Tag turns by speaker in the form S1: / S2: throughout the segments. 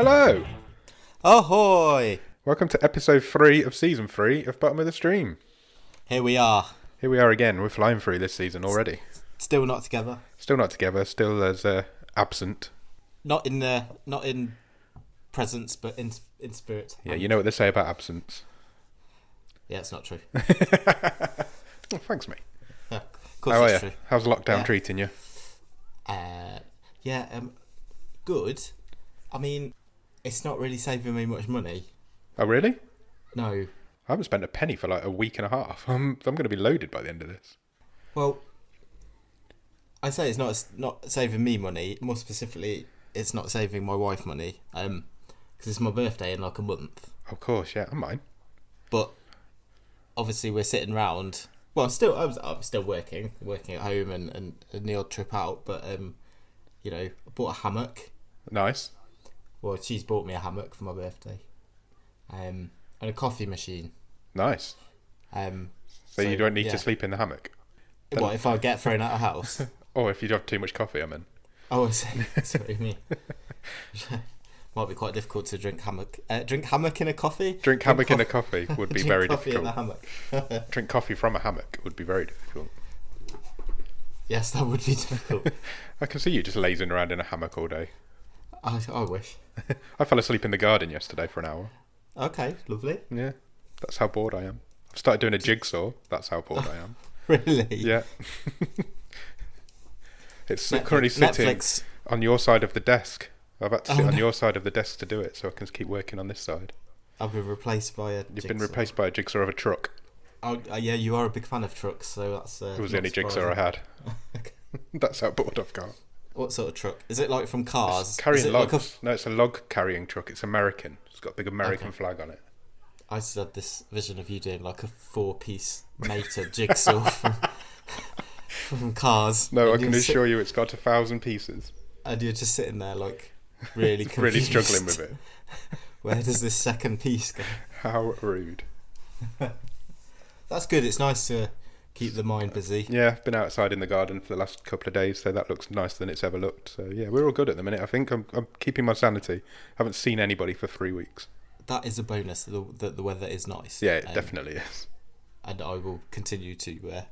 S1: Hello!
S2: Ahoy!
S1: Welcome to episode 3 of season 3 of Bottom of the Stream.
S2: Here we are.
S1: Here we are again. We're flying through this season already.
S2: Still not together.
S1: Still not together. Still as absent.
S2: Not in presence, but in spirit.
S1: Yeah, you know what they say about absence.
S2: Yeah, it's not true.
S1: Oh, thanks, mate.
S2: Yeah, of course
S1: How are
S2: it's
S1: you?
S2: true.
S1: How's lockdown treating you?
S2: Good. I mean, it's not really saving me much money.
S1: Oh, really?
S2: No.
S1: I haven't spent a penny for like a week and a half. I'm going to be loaded by the end of this.
S2: Well, I say it's not saving me money. More specifically, it's not saving my wife money. Because it's my birthday in like a month.
S1: Of course, yeah, I'm mine.
S2: But obviously, we're sitting round. Well, I'm still working at home and the odd trip out. But I bought a hammock.
S1: Nice.
S2: Well, she's bought me a hammock for my birthday. And a coffee machine.
S1: Nice. So you don't need to sleep in the hammock?
S2: What, if I get thrown out of house?
S1: Or if you have too much coffee, I mean.
S2: Oh, I see. Sorry, me. Might be quite difficult to drink hammock. Drink hammock in a coffee?
S1: Drink hammock in a coffee would be very difficult.
S2: Drink coffee in a hammock.
S1: Drink coffee from a hammock would be very difficult.
S2: Yes, that would be difficult.
S1: I can see you just lazing around in a hammock all day.
S2: I wish.
S1: I fell asleep in the garden yesterday for an hour.
S2: Okay, lovely.
S1: Yeah, that's how bored I am. I've started doing a jigsaw. That's how bored I am.
S2: Really?
S1: Yeah. It's currently sitting on your side of the desk. I've had to sit on your side of the desk to do it, so I can keep working on this side.
S2: I've been replaced by a
S1: You've been replaced by a jigsaw of a truck.
S2: Oh, yeah, you are a big fan of trucks, so that's...
S1: it was the only jigsaw I had. That's how bored I've got.
S2: What sort of truck? Is it like from Cars?
S1: It's carrying logs.
S2: Like
S1: No, it's a log carrying truck. It's American. It's got a big American flag on it.
S2: I just had this vision of you doing like a 4-piece mater jigsaw from Cars.
S1: No, I can assure you it's got 1,000 pieces.
S2: And you're just sitting there like really confused.
S1: Really struggling with it.
S2: Where does this second piece go?
S1: How rude.
S2: That's good. It's nice to keep the mind busy.
S1: Yeah, I've been outside in the garden for the last couple of days, so that looks nicer than it's ever looked. So yeah, we're all good at the minute. I think I'm keeping my sanity. I haven't seen anybody for 3 weeks.
S2: That is a bonus, that the weather is nice.
S1: Yeah, it definitely is.
S2: And I will continue to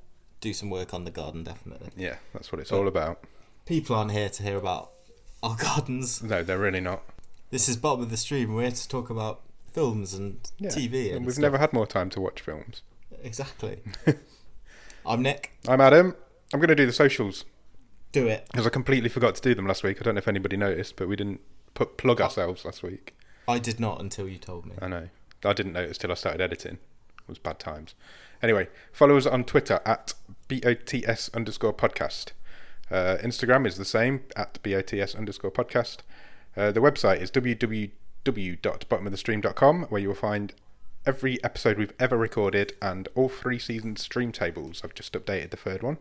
S2: do some work on the garden, definitely.
S1: Yeah, that's what it's all about.
S2: People aren't here to hear about our gardens.
S1: No, they're really not.
S2: This is Bottom of the Stream. We're here to talk about films and TV.
S1: And we've never had more time to watch films.
S2: Exactly. I'm Nick.
S1: I'm Adam. I'm going to do the socials.
S2: Do it.
S1: Because I completely forgot to do them last week. I don't know if anybody noticed, but we didn't plug ourselves last week.
S2: I did not until you told me.
S1: I know. I didn't notice till I started editing. It was bad times. Anyway, follow us on Twitter at BOTS_podcast. Instagram is the same, at BOTS_podcast. The website is www.bottomofthestream.com, where you will find every episode we've ever recorded and all 3 seasons stream tables. I've just updated the 3rd one.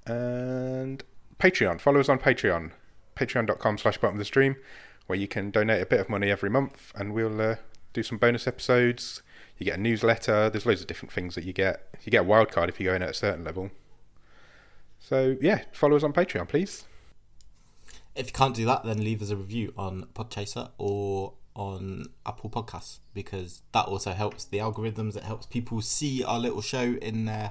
S1: And Patreon. Follow us on Patreon. Patreon.com/bottomofthestream, where you can donate a bit of money every month and we'll do some bonus episodes. You get a newsletter. There's loads of different things that you get. You get a wild card if you go in at a certain level. So yeah, follow us on Patreon, please.
S2: If you can't do that, then leave us a review on Podchaser or on Apple Podcasts, because that also helps the algorithms. It helps people see our little show in their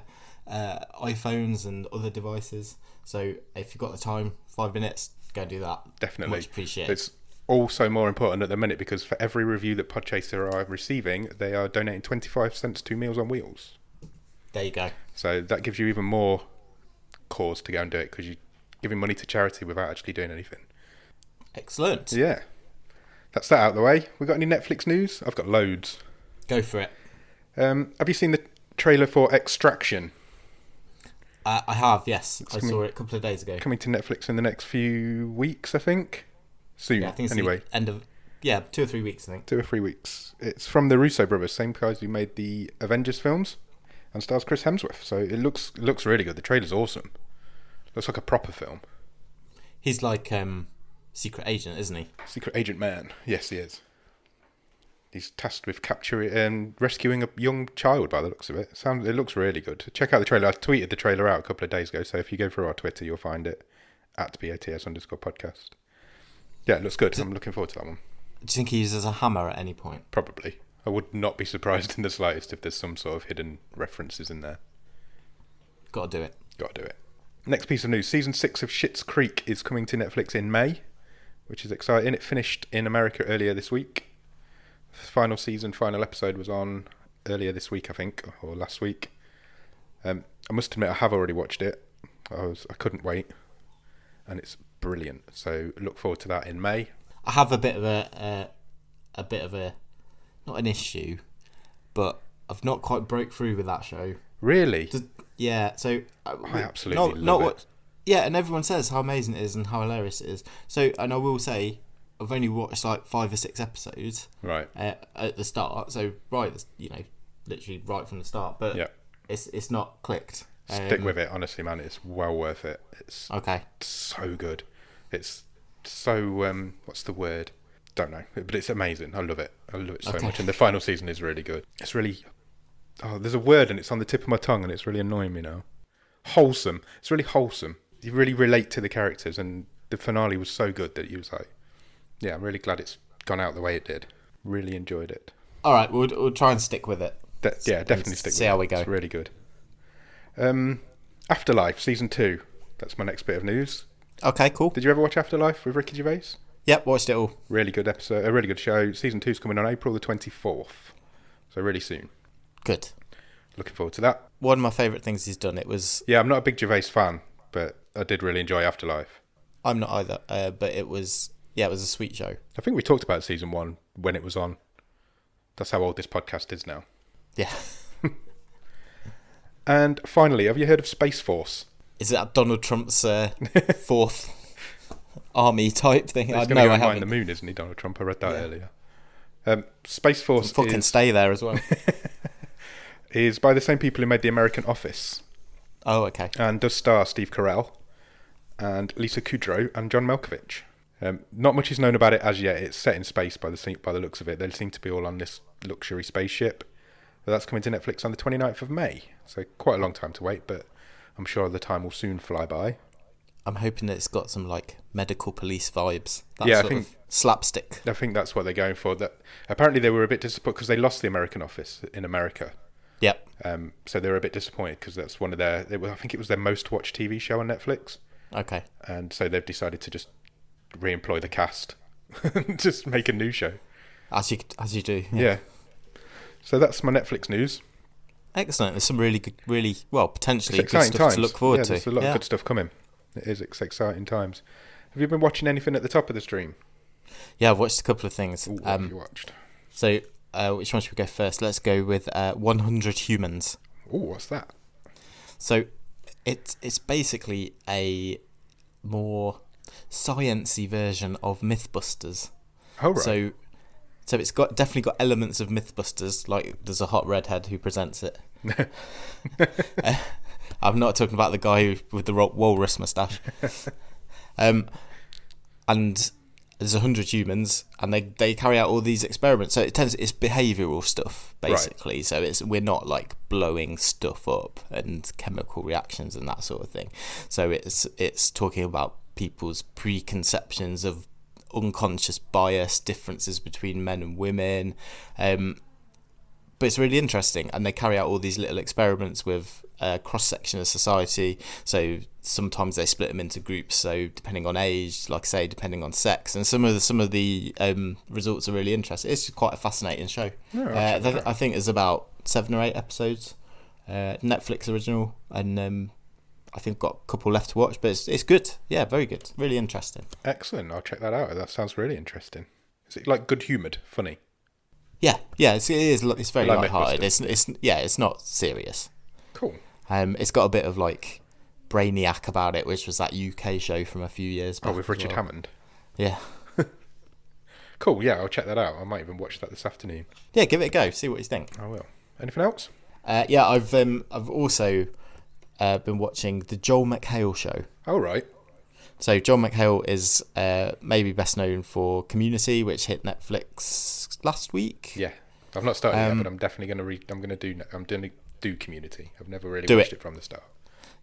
S2: iPhones and other devices. So if you've got the time, 5 minutes, go and do that.
S1: Definitely.
S2: Much appreciated.
S1: It's also more important at the minute because for every review that Podchaser are receiving, they are donating 25 cents to Meals on Wheels.
S2: There you go.
S1: So that gives you even more cause to go and do it, because you're giving money to charity without actually doing anything.
S2: Excellent.
S1: Yeah. That's that out of the way. We got any Netflix news? I've got loads.
S2: Go for it.
S1: Have you seen the trailer for Extraction?
S2: I have, yes. I saw it a couple of days ago.
S1: Coming to Netflix in the next few weeks, I think. Soon,
S2: yeah, I think it's
S1: anyway.
S2: The end of 2 or 3 weeks, I think.
S1: 2 or 3 weeks. It's from the Russo brothers, same guys who made the Avengers films, and stars Chris Hemsworth. So it looks really good. The trailer's awesome. Looks like a proper film.
S2: He's like secret agent, isn't he?
S1: Secret agent man. Yes, he is. He's tasked with capturing and rescuing a young child by the looks of it. It looks really good. Check out the trailer. I tweeted the trailer out a couple of days ago, so if you go through our Twitter, you'll find it at BOTS_podcast. Yeah, it looks good. I'm looking forward to that one.
S2: you think he uses a hammer at any point?
S1: Probably. I would not be surprised in the slightest if there's some sort of hidden references in there.
S2: Got to do it.
S1: Got to do it. Next piece of news. Season 6 of Schitt's Creek is coming to Netflix in May, which is exciting. It finished in America earlier this week. Final episode was on earlier this week, I think, or last week. I must admit I have already watched it. I couldn't wait, and it's brilliant. So look forward to that in May.
S2: I have a bit of a not an issue, but I've not quite broke through with that show.
S1: Really?
S2: Yeah. So
S1: I absolutely love it.
S2: Yeah, and everyone says how amazing it is and how hilarious it is. So, and I will say, I've only watched like 5 or 6 episodes.
S1: Right.
S2: At the start, so literally right from the start. But
S1: yeah,
S2: it's not clicked.
S1: Stick with it, honestly, man. It's well worth it. It's
S2: okay.
S1: So good. It's so what's the word? Don't know, but it's amazing. I love it. I love it so much. And the final season is really good. It's really there's a word and it's on the tip of my tongue and it's really annoying me now. Wholesome. It's really wholesome. You really relate to the characters, and the finale was so good that you was like, yeah, I'm really glad it's gone out the way it did. Really enjoyed it.
S2: All right, we'll try and stick with it.
S1: Yeah, definitely stick with it.
S2: See how we go.
S1: It's really good. Afterlife season 2. That's my next bit of news.
S2: Okay, cool.
S1: Did you ever watch Afterlife with Ricky Gervais?
S2: Yep, watched it all.
S1: Really good episode. A really good show. Season 2 is coming on April the 24th, so really soon.
S2: Good.
S1: Looking forward to that.
S2: One of my favourite things he's done. It was.
S1: Yeah, I'm not a big Gervais fan, but I did really enjoy Afterlife.
S2: I'm not either, but it was. Yeah, it was a sweet show.
S1: I think we talked about season 1 when it was on. That's how old this podcast is now.
S2: Yeah.
S1: And finally, have you heard of Space Force?
S2: Is that Donald Trump's fourth army type thing?
S1: He's
S2: I
S1: going to
S2: haven't.
S1: mine the moon, isn't he, Donald Trump? I read that earlier. Space Force
S2: fucking stay there as well.
S1: is by the same people who made The American Office.
S2: Oh, okay.
S1: And does star Steve Carell and Lisa Kudrow and John Malkovich. Not much is known about it as yet. It's set in space by the looks of it. They seem to be all on this luxury spaceship. But that's coming to Netflix on the 29th of May. So quite a long time to wait, but I'm sure the time will soon fly by.
S2: I'm hoping that it's got some like medical police vibes.
S1: I think
S2: slapstick.
S1: I think that's what they're going for. That apparently they were a bit disappointed because they lost The American Office in America.
S2: Yep.
S1: So they were a bit disappointed because that's one of their. I think it was their most watched TV show on Netflix.
S2: Okay.
S1: And so they've decided to just re-employ the cast, just make a new show.
S2: As you do.
S1: Yeah. So that's my Netflix news.
S2: Excellent. There's some really good, potentially good
S1: exciting
S2: stuff
S1: times
S2: to look forward to.
S1: There's a lot of good stuff coming. It is exciting times. Have you been watching anything at the top of the stream?
S2: Yeah, I've watched a couple of things.
S1: Ooh, what have you watched?
S2: So, which one should we go first? Let's go with 100 Humans.
S1: Oh, what's that?
S2: So, it's basically a more sciencey version of Mythbusters.
S1: Oh, right.
S2: So it's definitely got elements of Mythbusters. Like there's a hot redhead who presents it. I'm not talking about the guy with the walrus moustache. And there's 100 humans, and they carry out all these experiments. So it's behavioural stuff basically. Right. So we're not like blowing stuff up and chemical reactions and that sort of thing. So it's talking about people's preconceptions of unconscious bias, differences between men and women, but it's really interesting, and they carry out all these little experiments with a cross-section of society. So sometimes they split them into groups, so depending on age, like I say, depending on sex, and some of the results are really interesting. It's quite a fascinating show. I think there's about 7 or 8 episodes, Netflix original, and I think got a couple left to watch, but it's good. Yeah, very good. Really interesting.
S1: Excellent. I'll check that out. That sounds really interesting. Is it like good-humoured, funny?
S2: Yeah. It is. It's very light-hearted. It's not serious.
S1: Cool.
S2: It's got a bit of like Brainiac about it, which was that UK show from a few years back.
S1: Oh, with Richard Hammond.
S2: Yeah.
S1: Cool. Yeah, I'll check that out. I might even watch that this afternoon.
S2: Yeah, give it a go. See what you think.
S1: I will. Anything else?
S2: I've also been watching the Joel McHale show.
S1: Oh, right.
S2: So Joel McHale is maybe best known for Community, which hit Netflix last week.
S1: Yeah, I've not started yet, but I'm definitely going to I'm going to do Community. I've never really watched it from the start.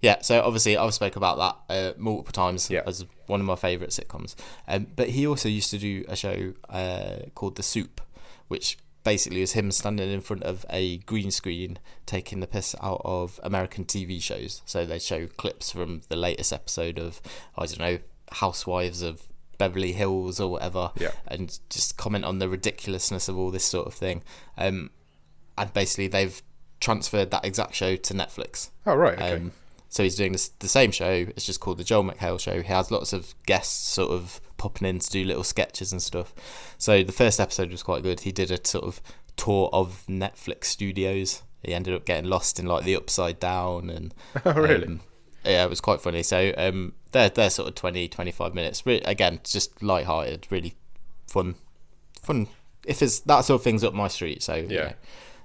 S2: Yeah, so obviously I've spoke about that multiple times
S1: Yeah.
S2: as one of my favourite sitcoms. But he also used to do a show called The Soup, which basically is him standing in front of a green screen taking the piss out of American TV shows. So they show clips from the latest episode of, I don't know, Housewives of Beverly Hills or whatever, and just comment on the ridiculousness of all this sort of thing. And basically they've transferred that exact show to Netflix.
S1: Oh, right, okay.
S2: So he's doing the same show. It's just called the Joel McHale Show. He has lots of guests sort of popping in to do little sketches and stuff. So the first episode was quite good. He did a sort of tour of Netflix studios. He ended up getting lost in like the Upside Down and
S1: Oh, really?
S2: yeah, it was quite funny. So they're sort of 20-25 minutes. Again, just light-hearted, really fun. If it's that sort of thing's up my street. So you know.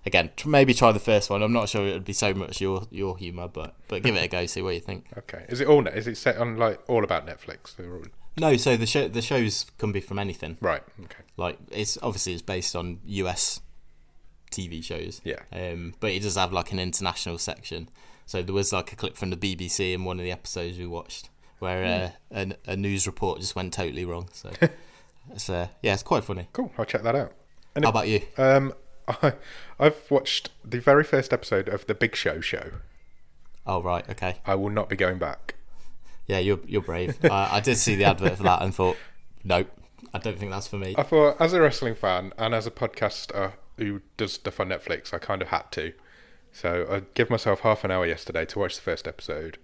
S2: Again, maybe try the first one. I'm not sure it would be so much your humour, but give it a go. See what you think.
S1: Okay. Is it set on like all about Netflix?
S2: No, so the shows can be from anything.
S1: Right. Okay.
S2: Like it's based on US TV shows.
S1: Yeah.
S2: But it does have like an international section. So there was like a clip from the BBC in one of the episodes we watched where a news report just went totally wrong. So it's quite funny.
S1: Cool. I'll check that out. And
S2: How about you?
S1: I've watched the very first episode of The Big Show.
S2: Oh right, okay.
S1: I will not be going back.
S2: Yeah, you're brave. I did see the advert for that and thought, nope, I don't think that's for me.
S1: I thought, as a wrestling fan and as a podcaster who does stuff on Netflix, I kind of had to. So I gave myself half an hour yesterday to watch the first episode.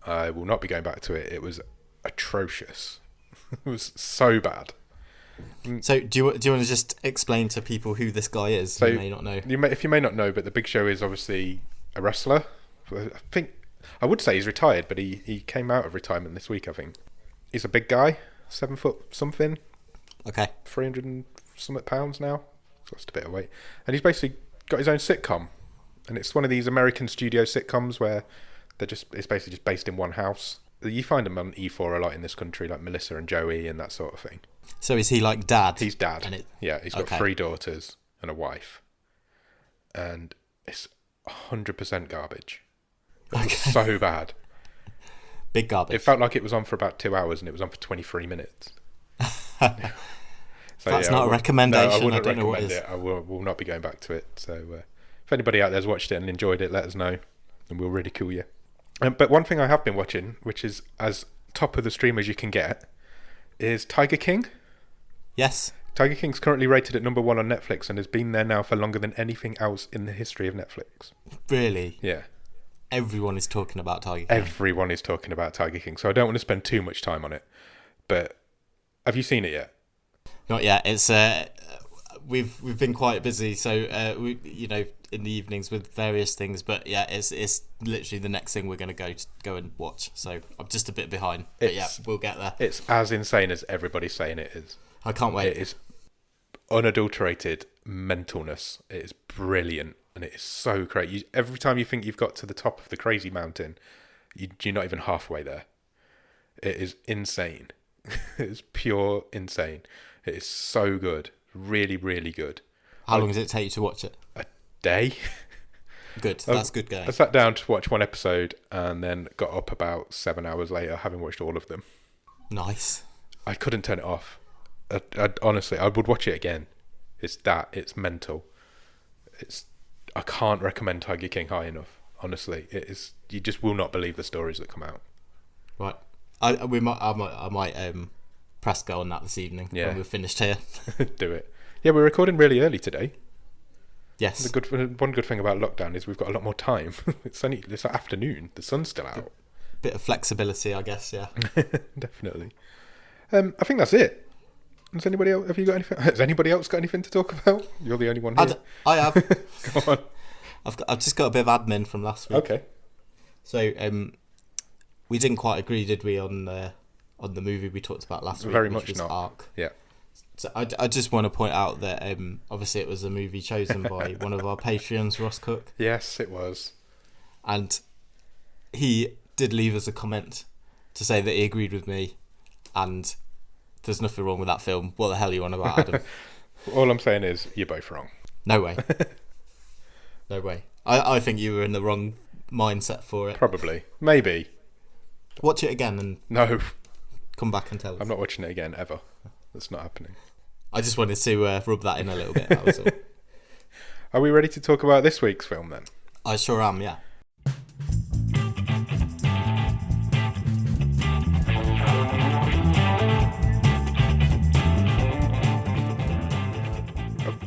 S1: I will not be going back to it. It was atrocious. It was so bad.
S2: So do you want to just explain to people who this guy is who may not know?
S1: If you may not know, but the Big Show is obviously a wrestler. I would say he's retired, but he came out of retirement this week, I think. He's a big guy, 7 foot something.
S2: Okay.
S1: 300 and something pounds now. He's lost a bit of weight. And he's basically got his own sitcom. And it's one of these American studio sitcoms where it's basically just based in one house. You find them on E4 a lot in this country, like Melissa and Joey and that sort of thing.
S2: So is he like dad?
S1: He's dad. He's got 3 daughters and a wife. And it's 100% garbage. It's so bad.
S2: Big garbage.
S1: It felt like it was on for about 2 hours and it was on for 23 minutes. So,
S2: that's not a recommendation.
S1: No, I wouldn't
S2: I don't know what
S1: recommend it. I will not be going back to it. So if anybody out there's watched it and enjoyed it, let us know and we'll ridicule you. But one thing I have been watching, which is as top of the stream as you can get, is Tiger King.
S2: Yes.
S1: Tiger King's currently rated at number 1 on Netflix and has been there now for longer than anything else in the history of Netflix.
S2: Really?
S1: Yeah.
S2: Everyone is talking about Tiger King.
S1: Everyone is talking about Tiger King, so I don't want to spend too much time on it. But have you seen it yet?
S2: Not yet. It's we've been quite busy, so we in the evenings with various things. But yeah, it's literally the next thing we're going to go and watch. So I'm just a bit behind. But yeah, we'll get there.
S1: It's as insane as everybody's saying it is.
S2: I can't wait.
S1: It is unadulterated mentalness. It is brilliant. And it is so great. Every time you think you've got to the top of the crazy mountain, you're not even halfway there. It is insane. It is pure insane. It is so good. Really, really good.
S2: How long does it take you to watch it?
S1: A day.
S2: Good. That's good going.
S1: I sat down to watch one episode and then got up about 7 hours later, having watched all of them.
S2: Nice.
S1: I couldn't turn it off. Honestly, I would watch it again. It's mental. I can't recommend Tiger King high enough. Honestly, it is. You just will not believe the stories that come out.
S2: Right. I might press go on that this evening when we're finished here.
S1: Do it. Yeah, we're recording really early today.
S2: Yes.
S1: One good thing about lockdown is we've got a lot more time. It's afternoon. The sun's still out.
S2: Bit of flexibility, I guess. Yeah.
S1: Definitely. I think that's it. Has anybody else? Has anybody else got anything to talk about? You're the only one here.
S2: I have.
S1: Go on.
S2: I've just got a bit of admin from last week.
S1: Okay.
S2: So we didn't quite agree, did we, on the movie we talked about last week?
S1: Very
S2: which
S1: much
S2: was
S1: not.
S2: Ark.
S1: Yeah.
S2: So I just want to point out that obviously it was a movie chosen by one of our Patreons, Ross Cook.
S1: Yes, it was.
S2: And he did leave us a comment to say that he agreed with me, and there's nothing wrong with that film. What the hell are you on about, Adam?
S1: All I'm saying is you're both wrong.
S2: No way. No way. I think you were in the wrong mindset for it.
S1: Probably. Maybe.
S2: Watch it again and
S1: No,
S2: come back and tell us.
S1: I'm not watching it again, ever. That's not happening.
S2: I just wanted to rub that in a little bit. That was all.
S1: Are we ready to talk about this week's film then?
S2: I sure am, yeah.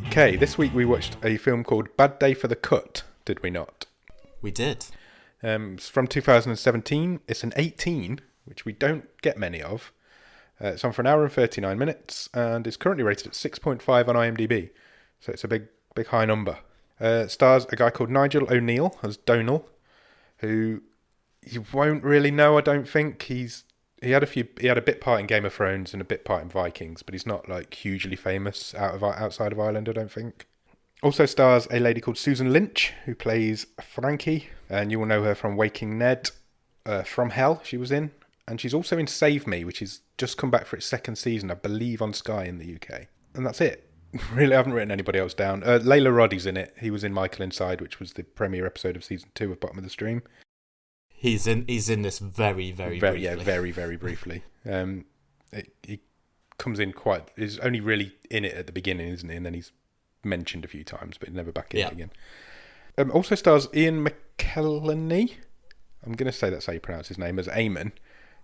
S1: Okay, this week we watched a film called Bad Day for the Cut, did we not?
S2: We did.
S1: It's from 2017. It's an 18, which we don't get many of. It's on for an hour and 39 minutes, and it's currently rated at 6.5 on IMDb. So it's a big high number. Stars a guy called Nigel O'Neill as Donal, who you won't really know, I don't think. He had a bit part in Game of Thrones and a bit part in Vikings, but he's not like hugely famous outside of Ireland, I don't think. Also stars a lady called Susan Lynch, who plays Frankie, and you will know her from Waking Ned, From Hell she was in, and she's also in Save Me, which is just come back for its second season, I believe, on Sky in the UK. And that's it. Really, I haven't written anybody else down. Layla Roddy's in it. He was in Michael Inside, which was the premiere episode of season 2 of Bottom of the Stream.
S2: He's in this very briefly.
S1: Yeah, very briefly. He comes in he's only really in it at the beginning, isn't he? And then he's mentioned a few times, but never back in it again. Also stars Ian McKellany. I'm going to say that's how you pronounce his name, as Aemon,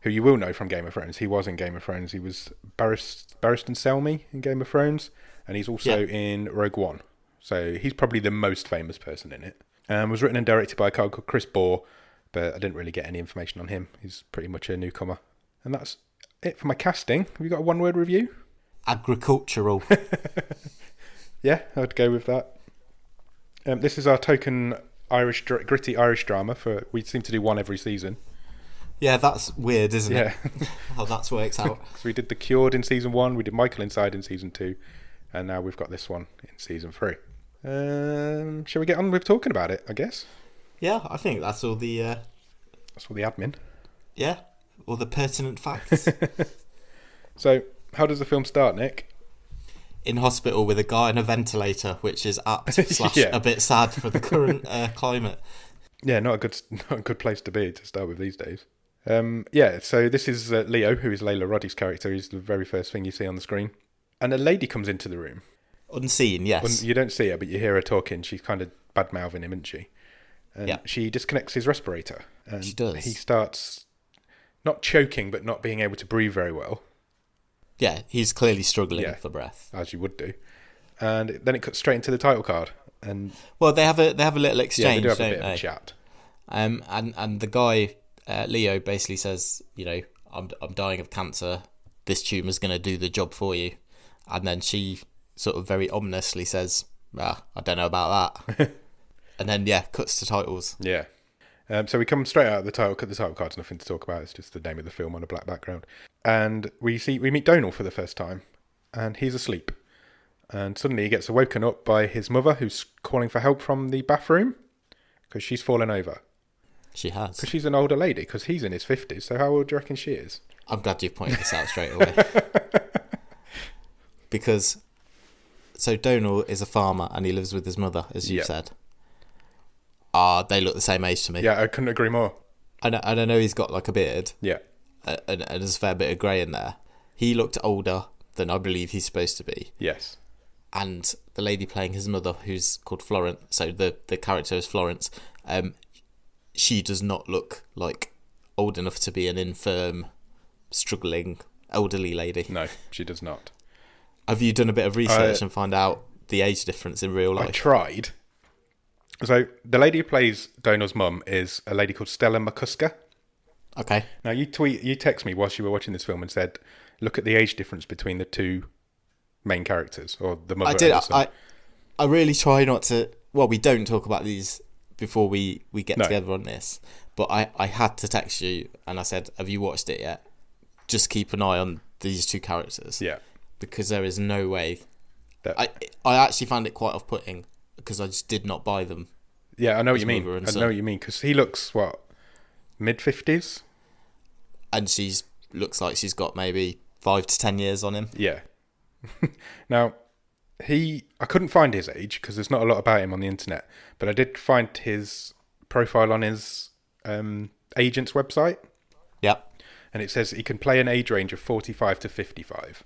S1: who you will know from Game of Thrones. He was in Game of Thrones. He was Barristan Selmy in Game of Thrones, and he's also in Rogue One. So he's probably the most famous person in it. Was written and directed by a guy called Chris Bohr, but I didn't really get any information on him. He's pretty much a newcomer. And that's it for my casting. Have you got a one-word review?
S2: Agricultural.
S1: Yeah, I'd go with that. This is our token gritty Irish drama. We seem to do one every season.
S2: Yeah, that's weird, isn't it? How that works out.
S1: So we did The Cured in season 1, we did Michael Inside in season 2, and now we've got this one in season 3. Shall we get on with talking about it, I guess?
S2: Yeah, I think that's all the...
S1: That's all the admin.
S2: Yeah, all the pertinent facts.
S1: So, how does the film start, Nick?
S2: In hospital with a guy in a ventilator, which is apt / a bit sad for the current climate.
S1: Yeah, not a good place to be to start with these days. So this is Leo, who is Layla Roddy's character. He's the very first thing you see on the screen. And a lady comes into the room.
S2: Unseen, yes.
S1: You don't see her, but you hear her talking. She's kind of bad-mouthing him, isn't she? And she disconnects his respirator. And
S2: she does.
S1: He starts not choking, but not being able to breathe very well.
S2: Yeah, he's clearly struggling for breath.
S1: As you would do. And then it cuts straight into the title card. And
S2: well, they have a little exchange,
S1: they do have
S2: don't
S1: a bit
S2: they?
S1: of a chat.
S2: And the guy, Leo, basically says, I'm dying of cancer. This tumour's going to do the job for you. And then she sort of very ominously says, I don't know about that. And then, cuts to titles.
S1: Yeah. So we come straight out of the title card's nothing to talk about. It's just the name of the film on a black background. And we meet Donal for the first time, and he's asleep. And suddenly he gets woken up by his mother, who's calling for help from the bathroom because she's fallen over.
S2: She has.
S1: Because she's an older lady, because he's in his 50s. So how old do you reckon she is?
S2: I'm glad you've pointed this out straight away. Because, so Donal is a farmer and he lives with his mother, as you've said. They look the same age to me.
S1: Yeah, I couldn't agree more.
S2: And I know he's got like a beard.
S1: Yeah.
S2: And there's a fair bit of grey in there. He looked older than I believe he's supposed to be.
S1: Yes.
S2: And the lady playing his mother, who's called Florence, so the character is Florence, she does not look like old enough to be an infirm, struggling, elderly lady.
S1: No, she does not.
S2: Have you done a bit of research and find out the age difference in real life?
S1: I tried. So the lady who plays Donal's mum is a lady called Stella McCusker.
S2: Okay.
S1: Now you text me whilst you were watching this film and said, look at the age difference between the two main characters, or the mother.
S2: I did. I really try not to. Well, we don't talk about these before we get together on this. But I had to text you and I said, have you watched it yet? Just keep an eye on these two characters.
S1: Yeah.
S2: Because there is no way. I actually found it quite off-putting because I just did not buy them.
S1: Yeah, I know what you mean. I know what you mean, because he looks, mid-50s?
S2: And looks like she's got maybe 5 to 10 years on him.
S1: Yeah. Now, I couldn't find his age because there's not a lot about him on the internet, but I did find his profile on his agent's website,
S2: Yep.
S1: and it says he can play an age range of 45 to 55.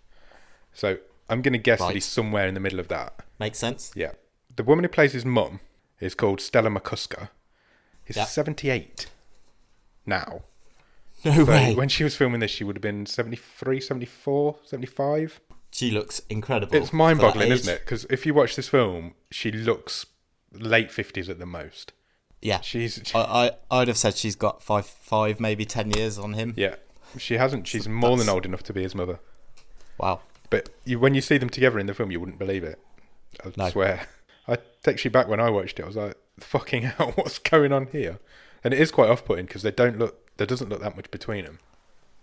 S1: So I'm going to guess that he's somewhere in the middle of that.
S2: Makes sense.
S1: Yeah. The woman who plays his mum is called Stella McCusker. He's
S2: Yep.
S1: 78 now.
S2: No
S1: But
S2: way.
S1: when she was filming this, she would have been 73, 74, 75.
S2: She looks incredible.
S1: It's mind-boggling, isn't it? Because if you watch this film, she looks late 50s at the most.
S2: Yeah.
S1: She's
S2: I'd have said she's got five, maybe 10 years on him.
S1: yeah. She hasn't. She's more than old enough to be his mother.
S2: Wow.
S1: But when you see them together in the film, you wouldn't believe it. I swear. I takes you back when I watched it. I was like, fucking hell, what's going on here? And it is quite off-putting because there doesn't look that much between them.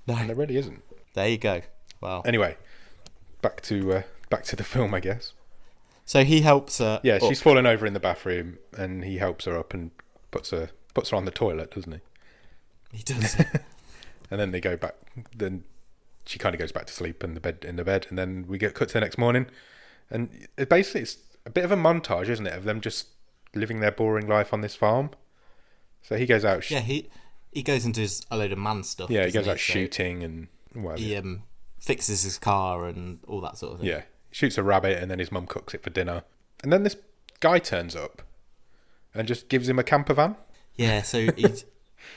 S2: No.
S1: And there really isn't.
S2: There you go. Wow.
S1: Anyway, back to the film, I guess.
S2: So he helps her.
S1: Yeah,
S2: up.
S1: she's fallen over in the bathroom, and he helps her up and puts her on the toilet, doesn't he?
S2: He does.
S1: And then they go back. Then she kind of goes back to sleep in the bed, and then we get cut to the next morning, and it's a bit of a montage, isn't it, of them just living their boring life on this farm. So he goes out.
S2: Yeah, he goes and does a load of man stuff.
S1: Yeah, he goes out
S2: So
S1: shooting and whatever.
S2: he fixes his car and all that sort of thing.
S1: Yeah, he shoots a rabbit, and then his mum cooks it for dinner. And then this guy turns up and just gives him a camper van.
S2: Yeah, so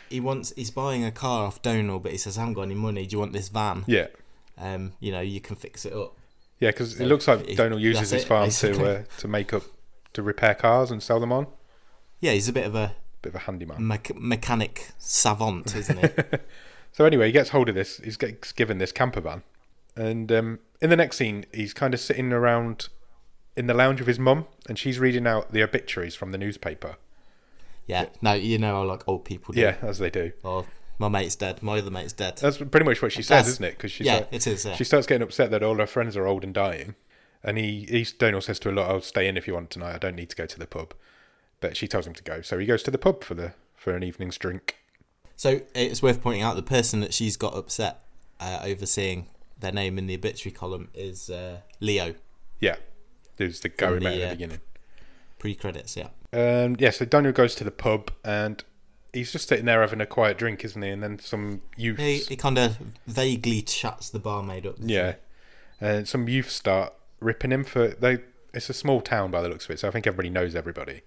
S2: he's buying a car off Donal, but he says, I haven't got any money. Do you want this van?
S1: Yeah.
S2: You can fix it up.
S1: Yeah, because it looks like Donal uses his farm to repair cars and sell them on.
S2: Yeah, he's a bit of a
S1: handyman.
S2: mechanic savant, isn't he?
S1: So anyway, he gets hold of this. He gets given this camper van. And in the next scene, he's kind of sitting around in the lounge of his mum, and she's reading out the obituaries from the newspaper.
S2: Yeah, no, you know how like old people do.
S1: Yeah, as they do.
S2: Oh, my mate's dead. My other mate's dead.
S1: That's pretty much what she says, isn't it? Because she's
S2: it is. Yeah.
S1: She starts getting upset that all her friends are old and dying, and Donal says to her, "Look, I'll stay in if you want tonight. I don't need to go to the pub." But she tells him to go, so he goes to the pub for an evening's drink.
S2: So it's worth pointing out the person that she's got upset overseeing their name in the obituary column is Leo.
S1: Yeah, who's the guy we met at the beginning.
S2: Pre-credits, yeah.
S1: So Donal goes to the pub, and he's just sitting there having a quiet drink, isn't he? And then some youths...
S2: He kind of vaguely chats the barmaid up.
S1: Yeah. And some youths start ripping him it's a small town by the looks of it, so I think everybody knows everybody.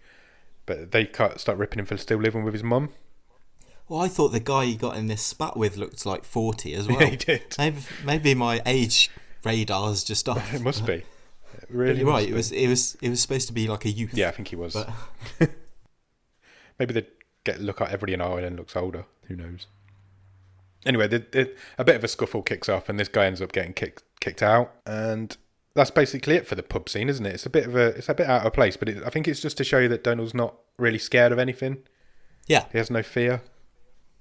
S1: But they start ripping him for still living with his mum.
S2: Well, I thought the guy he got in this spat with looked like 40 as well.
S1: Yeah, he did.
S2: Maybe my age radar's just off.
S1: It must be. It really
S2: You're right.
S1: must be.
S2: It was supposed to be like a youth.
S1: Yeah, I think he was.
S2: But...
S1: Maybe they look like everybody in Ireland looks older. Who knows? Anyway, a bit of a scuffle kicks off, and this guy ends up getting kicked out, and that's basically it for the pub scene, isn't it? It's a bit out of place, but I think it's just to show you that Donal's not really scared of anything.
S2: Yeah,
S1: he has no fear.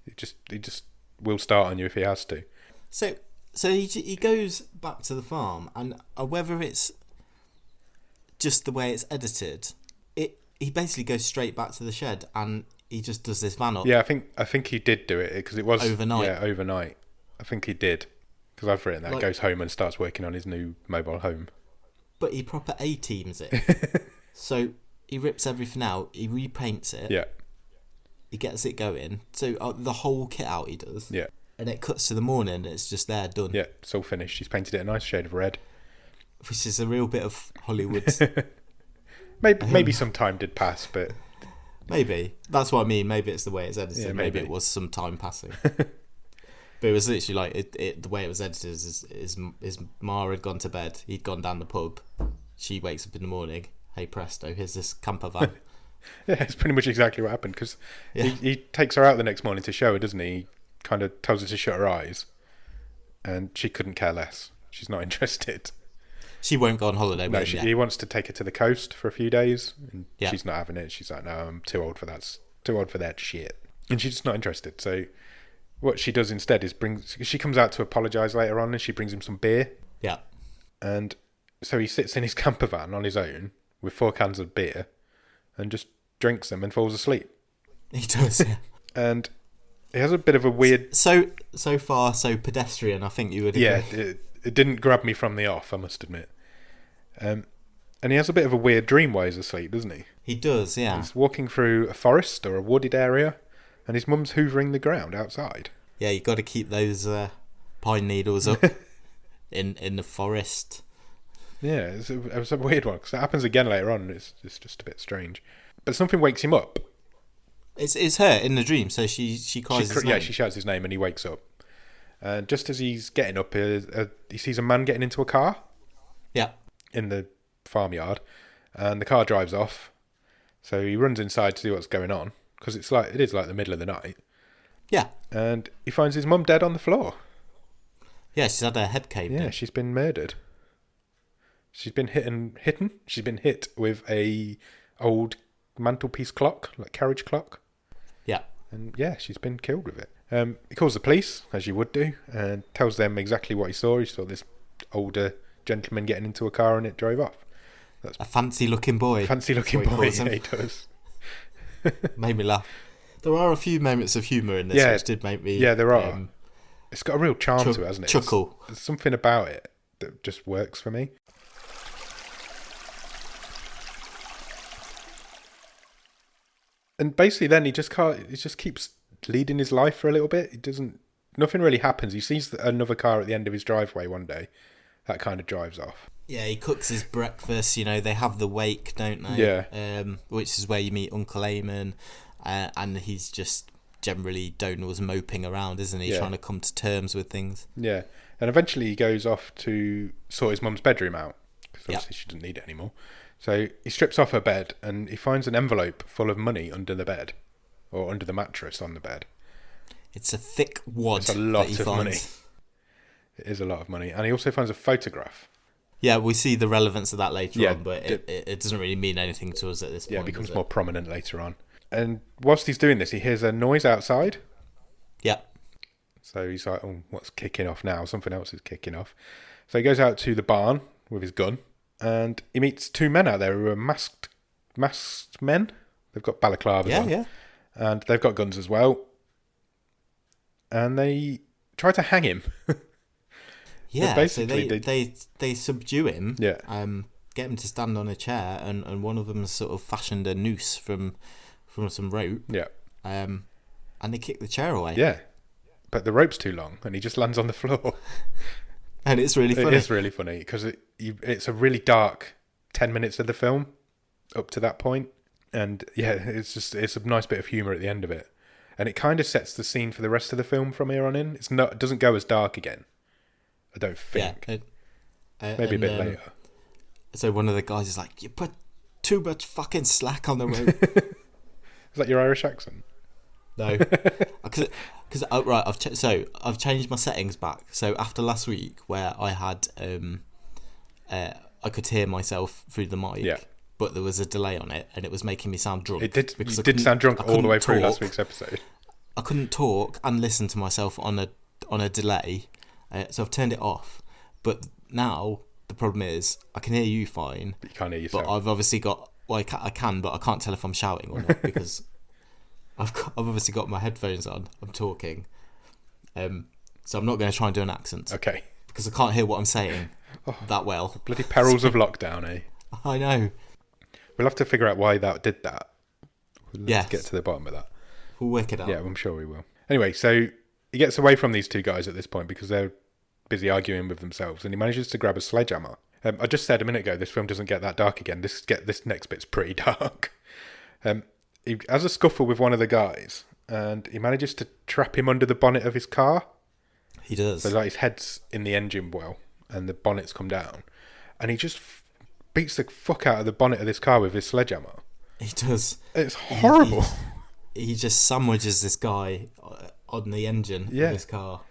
S1: He just will start on you if he has to.
S2: So he goes back to the farm, and whether it's just the way it's edited, he basically goes straight back to the shed, and he just does this van up.
S1: Yeah, I think he did do it because it was
S2: overnight.
S1: Yeah, overnight. I think he did because I've written that goes home and starts working on his new mobile home.
S2: But he proper A-teams it. So he rips everything out. He repaints it.
S1: Yeah.
S2: He gets it going. So the whole kit out he does.
S1: Yeah.
S2: And it cuts to the morning and it's just there, done.
S1: Yeah, it's all finished. He's painted it a nice shade of red.
S2: Which is a real bit of Hollywood.
S1: maybe some time did pass, but...
S2: Maybe. That's what I mean. Maybe it's the way it's edited.
S1: Yeah,
S2: maybe it was some time passing. But it was literally like, the way it was edited is Ma had gone to bed. He'd gone down the pub. She wakes up in the morning. Hey presto, here's this camper van.
S1: Yeah, it's pretty much exactly what happened because he takes her out the next morning to show her, doesn't he? He kind of tells her to shut her eyes, and she couldn't care less. She's not interested.
S2: She won't go on holiday with him yet.
S1: He wants to take her to the coast for a few days, and
S2: Yeah.
S1: she's not having it. She's like, no, I'm too old for that. Too old for that shit. And she's just not interested. So what she does instead is she comes out to apologise later on, and she brings him some beer.
S2: Yeah.
S1: And so he sits in his camper van on his own with 4 cans of beer and just drinks them and falls asleep.
S2: He does, yeah.
S1: And he has a bit of a weird...
S2: So far, so pedestrian, I think you would agree.
S1: Yeah, it didn't grab me from the off, I must admit. And he has a bit of a weird dream while he's asleep, doesn't he?
S2: He does, yeah.
S1: He's walking through a forest or a wooded area, and his mum's hoovering the ground outside.
S2: Yeah, you got to keep those pine needles up in the forest.
S1: Yeah, it was a weird one, because it happens again later on, and it's just a bit strange. But something wakes him up.
S2: It's her in the dream, so she cries his name.
S1: Yeah, she shouts his name, and he wakes up. And just as he's getting up, he sees a man getting into a car.
S2: Yeah.
S1: In the farmyard, and the car drives off. So he runs inside to see what's going on, because it is like the middle of the night.
S2: Yeah.
S1: And he finds his mum dead on the floor.
S2: Yeah, she's had her head caved in.
S1: Yeah, she's been murdered. She's been hit. She's been hit with a old mantelpiece clock, like carriage clock.
S2: Yeah.
S1: And yeah, she's been killed with it. He calls the police, as you would do, and tells them exactly what he saw. He saw this older gentleman getting into a car and it drove off.
S2: That's a fancy-looking boy.
S1: Fancy-looking boy, yeah, he does.
S2: Made me laugh. There are a few moments of humour in this, which did make me...
S1: Yeah, there are. It's got a real charm to it, hasn't it?
S2: Chuckle.
S1: There's something about it that just works for me. And basically then he just keeps leading his life for a little bit. Nothing really happens. He sees another car at the end of his driveway one day. That kind of drives off.
S2: Yeah, he cooks his breakfast. They have the wake, don't they?
S1: Yeah.
S2: Which is where you meet Uncle Eamon, and he's just generally Donald's moping around, isn't he?
S1: Yeah.
S2: Trying to come to terms with things.
S1: Yeah, and eventually he goes off to sort his mum's bedroom out, because obviously she doesn't need it anymore. So he strips off her bed and he finds an envelope full of money under the bed, or under the mattress on the bed.
S2: It's a thick wad.
S1: It's a lot of money. It is a lot of money. And he also finds a photograph.
S2: Yeah, we see the relevance of that later on, but it doesn't really mean anything to us at this point.
S1: Yeah, it becomes more prominent later on. And whilst he's doing this, he hears a noise outside.
S2: Yeah.
S1: So he's like, oh, what's kicking off now? Something else is kicking off. So he goes out to the barn with his gun, and he meets two men out there who are masked men. They've got balaclavas on. Yeah. And they've got guns as well. And they try to hang him.
S2: Yeah, basically so they subdue him.
S1: Yeah.
S2: Get him to stand on a chair, and one of them sort of fashioned a noose from some rope.
S1: Yeah.
S2: And they kick the chair away.
S1: Yeah. But the rope's too long, and he just lands on the floor.
S2: And it's really funny.
S1: It is really funny, because it's a really dark 10 minutes of the film up to that point. And yeah, it's a nice bit of humour at the end of it. And it kind of sets the scene for the rest of the film from here on in. It doesn't go as dark again, I don't think. Yeah, maybe a bit later.
S2: So one of the guys is like, "You put too much fucking slack on the rope."
S1: Is that your Irish accent?
S2: No, because right, I've changed my settings back. So after last week, where I had I could hear myself through the mic. Yeah. But there was a delay on it, and it was making me sound drunk.
S1: It did sound drunk all the way through last week's episode.
S2: I couldn't talk and listen to myself on a delay, so I've turned it off. But now the problem is I can hear you fine.
S1: But you can't hear yourself.
S2: But I've obviously got. Well, I can, but I can't tell if I'm shouting or not because I've obviously got my headphones on. I'm talking, so I'm not going to try and do an accent.
S1: Okay.
S2: Because I can't hear what I'm saying that well.
S1: Bloody perils of lockdown, eh?
S2: I know.
S1: We'll have to figure out why that did that. We'll have to get to the bottom of that.
S2: We'll work it out.
S1: Yeah, I'm sure we will. Anyway, so he gets away from these two guys at this point because they're busy arguing with themselves, and he manages to grab a sledgehammer. I just said a minute ago, this film doesn't get that dark again. This next bit's pretty dark. He has a scuffle with one of the guys, and he manages to trap him under the bonnet of his car.
S2: He does.
S1: So like his head's in the engine well, and the bonnet's come down, and he just beats the fuck out of the bonnet of this car with his sledgehammer.
S2: He does.
S1: It's horrible.
S2: He just sandwiches this guy on the engine of his car,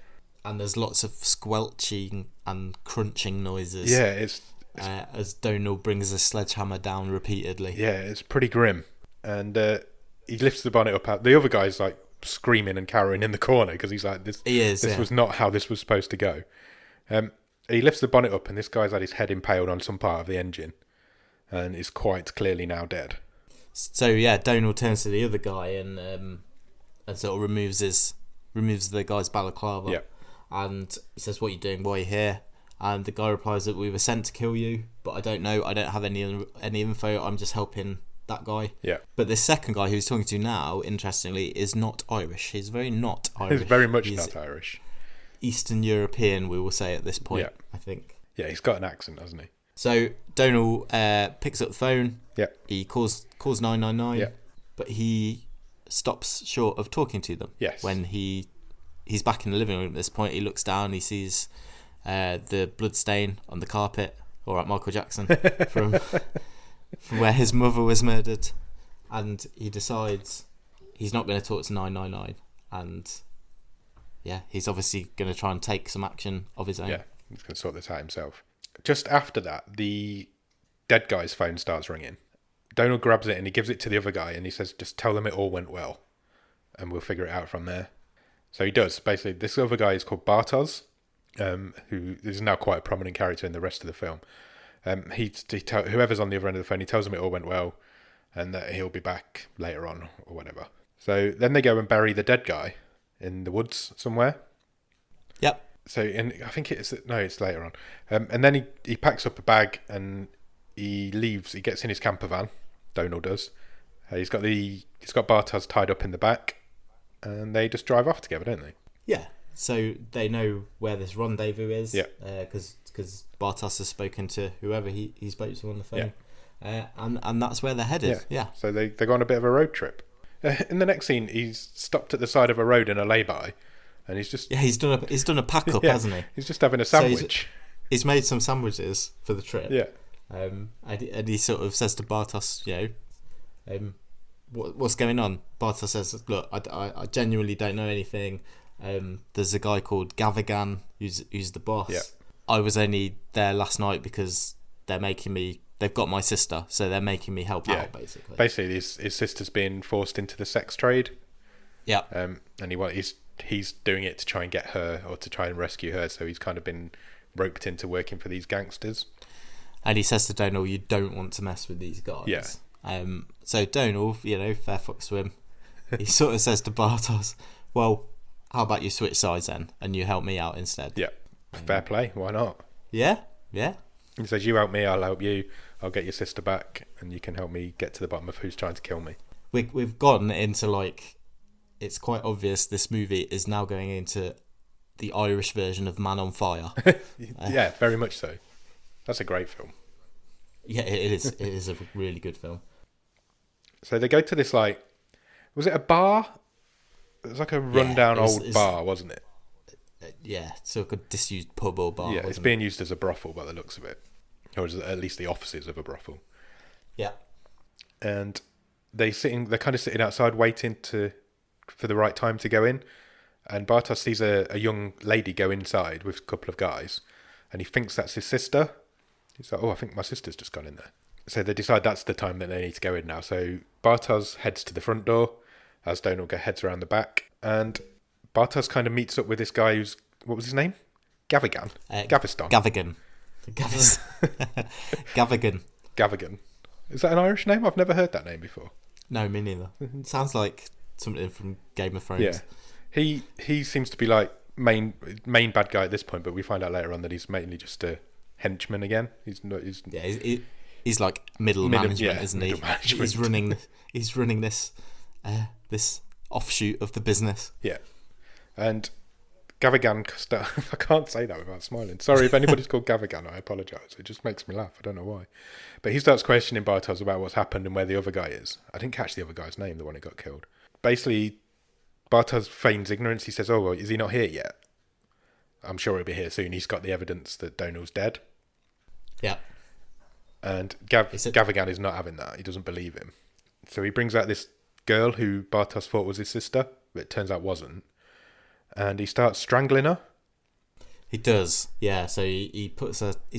S2: and there's lots of squelching and crunching noises.
S1: Yeah, it's
S2: as Donald brings the sledgehammer down repeatedly.
S1: Yeah, it's pretty grim. And he lifts the bonnet up. The other guy's like screaming and cowering in the corner because he's like, this was not how this was supposed to go. He lifts the bonnet up, and this guy's had his head impaled on some part of the engine and is quite clearly now dead.
S2: So yeah, Donald turns to the other guy and sort of removes the guy's balaclava.
S1: Yeah.
S2: And he says, "What are you doing? Why are you here?" And the guy replies that we were sent to kill you, but I don't know. I don't have any info. I'm just helping that guy.
S1: Yeah.
S2: But this second guy who he's talking to now, interestingly, is not Irish. He's very not Irish.
S1: He's very much not Irish.
S2: Eastern European, we will say at this point,
S1: Yeah.
S2: I think.
S1: Yeah, he's got an accent, hasn't he?
S2: So Donal picks up the phone.
S1: Yeah.
S2: He calls 999.
S1: Yeah.
S2: But he stops short of talking to them.
S1: Yes.
S2: When he's back in the living room at this point, he looks down, he sees the blood stain on the carpet. All right, Michael Jackson from where his mother was murdered, and he decides he's not going to talk to 999, and yeah, he's obviously going to try and take some action of his own.
S1: Yeah, he's going to sort this out himself. Just after that, the dead guy's phone starts ringing. Donal grabs it and he gives it to the other guy and he says, just tell them it all went well and we'll figure it out from there. So he does. Basically, this other guy is called Bartos, who is now quite a prominent character in the rest of the film. Whoever's on the other end of the phone, he tells them it all went well and that he'll be back later on or whatever. So then they go and bury the dead guy in the woods somewhere.
S2: Yep.
S1: So I think it's later on. And then he packs up a bag and he leaves. He gets in his camper van. Donal does. He's got Bartos tied up in the back, and they just drive off together, don't they?
S2: Yeah. So they know where this rendezvous is.
S1: Yeah.
S2: Because Bartos has spoken to whoever he spoke to on the phone. Yeah. And that's where they're headed. Yeah.
S1: So they go on a bit of a road trip. In the next scene, he's stopped at the side of a road in a lay-by, and he's just
S2: he's done a pack up, hasn't he?
S1: He's just having a sandwich.
S2: So he's made some sandwiches for the trip.
S1: Yeah.
S2: And he sort of says to Bartos, what's going on? Bartos says, look, I genuinely don't know anything. There's a guy called Gavigan who's the boss.
S1: Yeah.
S2: I was only there last night because they've got my sister, so they're making me help out, basically.
S1: Basically, his sister's being forced into the sex trade.
S2: Yeah.
S1: And he's doing it to try and get her, or to try and rescue her, so he's kind of been roped into working for these gangsters.
S2: And he says to Donal, you don't want to mess with these guys.
S1: Yeah.
S2: So Donal, fair fucks to him. He sort of says to Bartos, well, how about you switch sides then, and you help me out instead?
S1: Yeah. Fair play. Why not?
S2: Yeah. Yeah.
S1: He says, you help me, I'll help you. I'll get your sister back, and you can help me get to the bottom of who's trying to kill me.
S2: We've gone into, it's quite obvious this movie is now going into the Irish version of Man on Fire.
S1: Yeah, very much so. That's a great film.
S2: Yeah, it is. It is a really good film.
S1: So they go to this, was it a bar? It was like a rundown old bar, wasn't it?
S2: Yeah, so like a disused pub or bar.
S1: Yeah, it's being used as a brothel by the looks of it. Or at least the offices of a brothel.
S2: Yeah.
S1: And they're kind of sitting outside waiting for the right time to go in. And Bartos sees a young lady go inside with a couple of guys. And he thinks that's his sister. He's like, I think my sister's just gone in there. So they decide that's the time that they need to go in now. So Bartos heads to the front door as Donal heads around the back. And Bartos kind of meets up with this guy who's, what was his name? Gavigan? Gaviston.
S2: Gavigan. Gavigan.
S1: Is that an Irish name? I've never heard that name before.
S2: No, me neither. It sounds like something from Game of Thrones.
S1: Yeah. He seems to be main bad guy at this point, but we find out later on that he's mainly just a henchman again.
S2: He's like middle management, isn't he? He's running this offshoot of the business.
S1: Yeah. And Gavigan, I can't say that without smiling. Sorry if anybody's called Gavigan, I apologise. It just makes me laugh. I don't know why. But he starts questioning Bartos about what's happened and where the other guy is. I didn't catch the other guy's name, the one who got killed. Basically, Bartos feigns ignorance. He says, well, is he not here yet? I'm sure he'll be here soon. He's got the evidence that Donal's dead.
S2: Yeah.
S1: And Gavigan is not having that. He doesn't believe him. So he brings out this girl who Bartos thought was his sister, but it turns out wasn't. And he starts strangling her. He
S2: does, yeah. So he's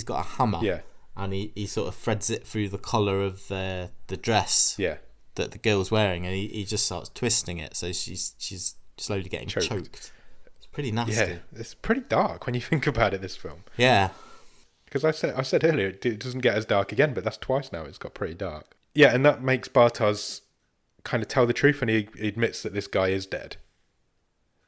S2: got a hammer.
S1: Yeah.
S2: And he sort of threads it through the collar of the dress.
S1: Yeah.
S2: That the girl's wearing, and he just starts twisting it, so she's slowly getting choked. It's pretty nasty.
S1: Yeah, it's pretty dark when you think about it, this film.
S2: Yeah.
S1: Because I said earlier, it doesn't get as dark again, but that's twice now it's got pretty dark. Yeah, and that makes Bartos kind of tell the truth, and he admits that this guy is dead.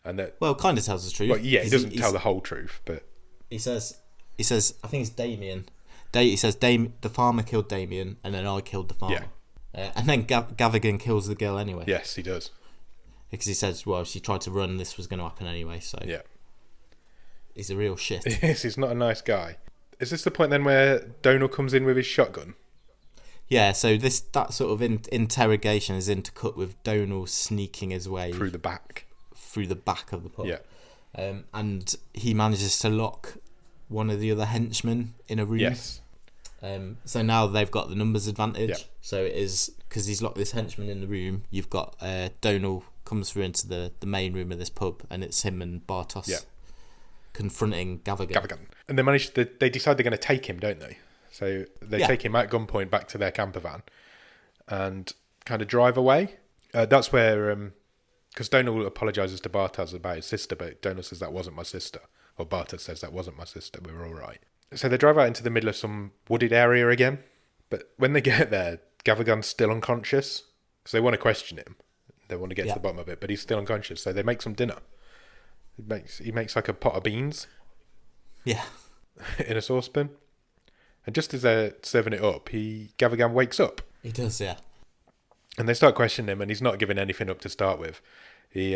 S1: And that,
S2: well, kind of tells the truth.
S1: Well, yeah, he doesn't tell the whole truth, but
S2: he says, He says, I think it's Damien. He says, the farmer killed Damien, and then I killed the farmer. And then Gavigan kills the girl anyway.
S1: Yes, he does.
S2: Because he says, well, she tried to run, this was going to happen anyway, so...
S1: Yeah.
S2: He's a real shit.
S1: Yes, he's not a nice guy. Is this the point then where Donal comes in with his shotgun?
S2: Yeah, so that sort of interrogation is intercut with Donal sneaking his way...
S1: Through the back
S2: of the pub.
S1: Yeah.
S2: And he manages to lock one of the other henchmen in a room.
S1: Yes.
S2: So now they've got the numbers advantage.
S1: Yeah.
S2: So it is, because he's locked this henchman in the room, you've got Donal comes through into the main room of this pub, and it's him and Bartos confronting Gavigan. And
S1: they decide they're going to take him, don't they? So they take him at gunpoint back to their camper van and kind of drive away. That's where, because Donal apologises to Bartos about his sister, but Donal says that wasn't my sister. Or Bartos says that wasn't my sister, we were all right. So they drive out into the middle of some wooded area again. But when they get there, Gavigan's still unconscious. Because they want to question him. They want to get to the bottom of it, but he's still unconscious. So they make some dinner. He makes like a pot of beans.
S2: Yeah.
S1: In a saucepan. And just as they're serving it up, Gavigan wakes up.
S2: He does, yeah.
S1: And they start questioning him, and he's not giving anything up to start with. He's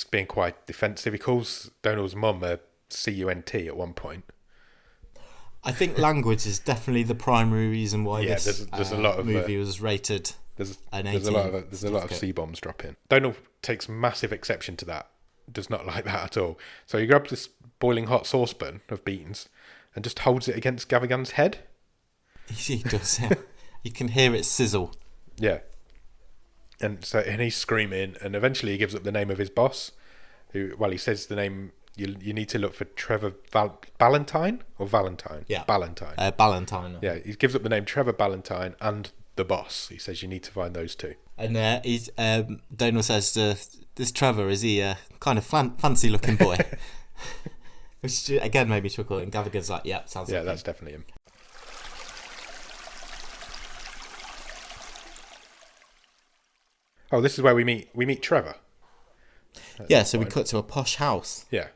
S1: being quite defensive. He calls Donal's mum a cunt at one point.
S2: I think language is definitely the primary reason why this
S1: there's a lot of
S2: movie was rated
S1: there's
S2: an
S1: 18. There's a lot of C-bombs dropping. Donal takes massive exception to that. Does not like that at all. So he grabs this boiling hot saucepan of beans and just holds it against Gavigan's head.
S2: He does, yeah. You can hear it sizzle.
S1: Yeah. And he's screaming, and eventually he gives up the name of his boss, who, well, he says the name, you need to look for Trevor Ballantyne or Valentine?
S2: Yeah.
S1: Ballantyne.
S2: Ballantyne.
S1: Yeah, he gives up the name Trevor Ballantyne and the boss. He says you need to find those two.
S2: And Donal says, this Trevor, is he a kind of fancy looking boy? Which again made me chuckle, and Gavigan's like, yeah, sounds like
S1: that's definitely him. Oh, this is where we meet Trevor.
S2: So we cut to a posh house.
S1: Yeah.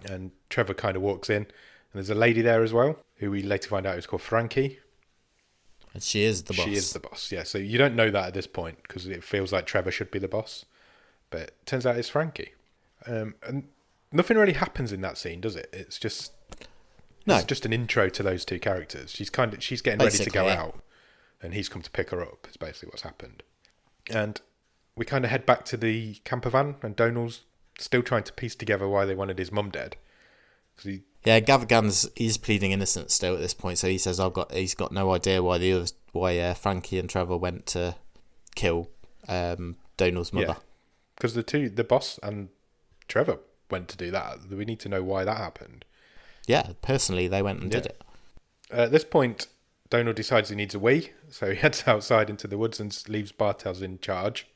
S1: And Trevor kind of walks in, and there's a lady there as well, who we later find out is called Frankie.
S2: And she is the boss.
S1: She is the boss, yeah. So you don't know that at this point, because it feels like Trevor should be the boss. But it turns out it's Frankie. And nothing really happens in that scene, does it? It's just...
S2: No.
S1: It's just an intro to those two characters. She's getting ready to go out, and he's come to pick her up, is basically what's happened. And we kind of head back to the camper van, and Donal's still trying to piece together why they wanted his mum dead.
S2: He's pleading innocent still at this point, so he says he's got no idea why Frankie and Trevor went to kill Donal's mother.
S1: Yeah, because the boss and Trevor went to do that. We need to know why that happened.
S2: Yeah, personally, they went and did it.
S1: At this point, Donal decides he needs a wee, so he heads outside into the woods and leaves Bartos in charge,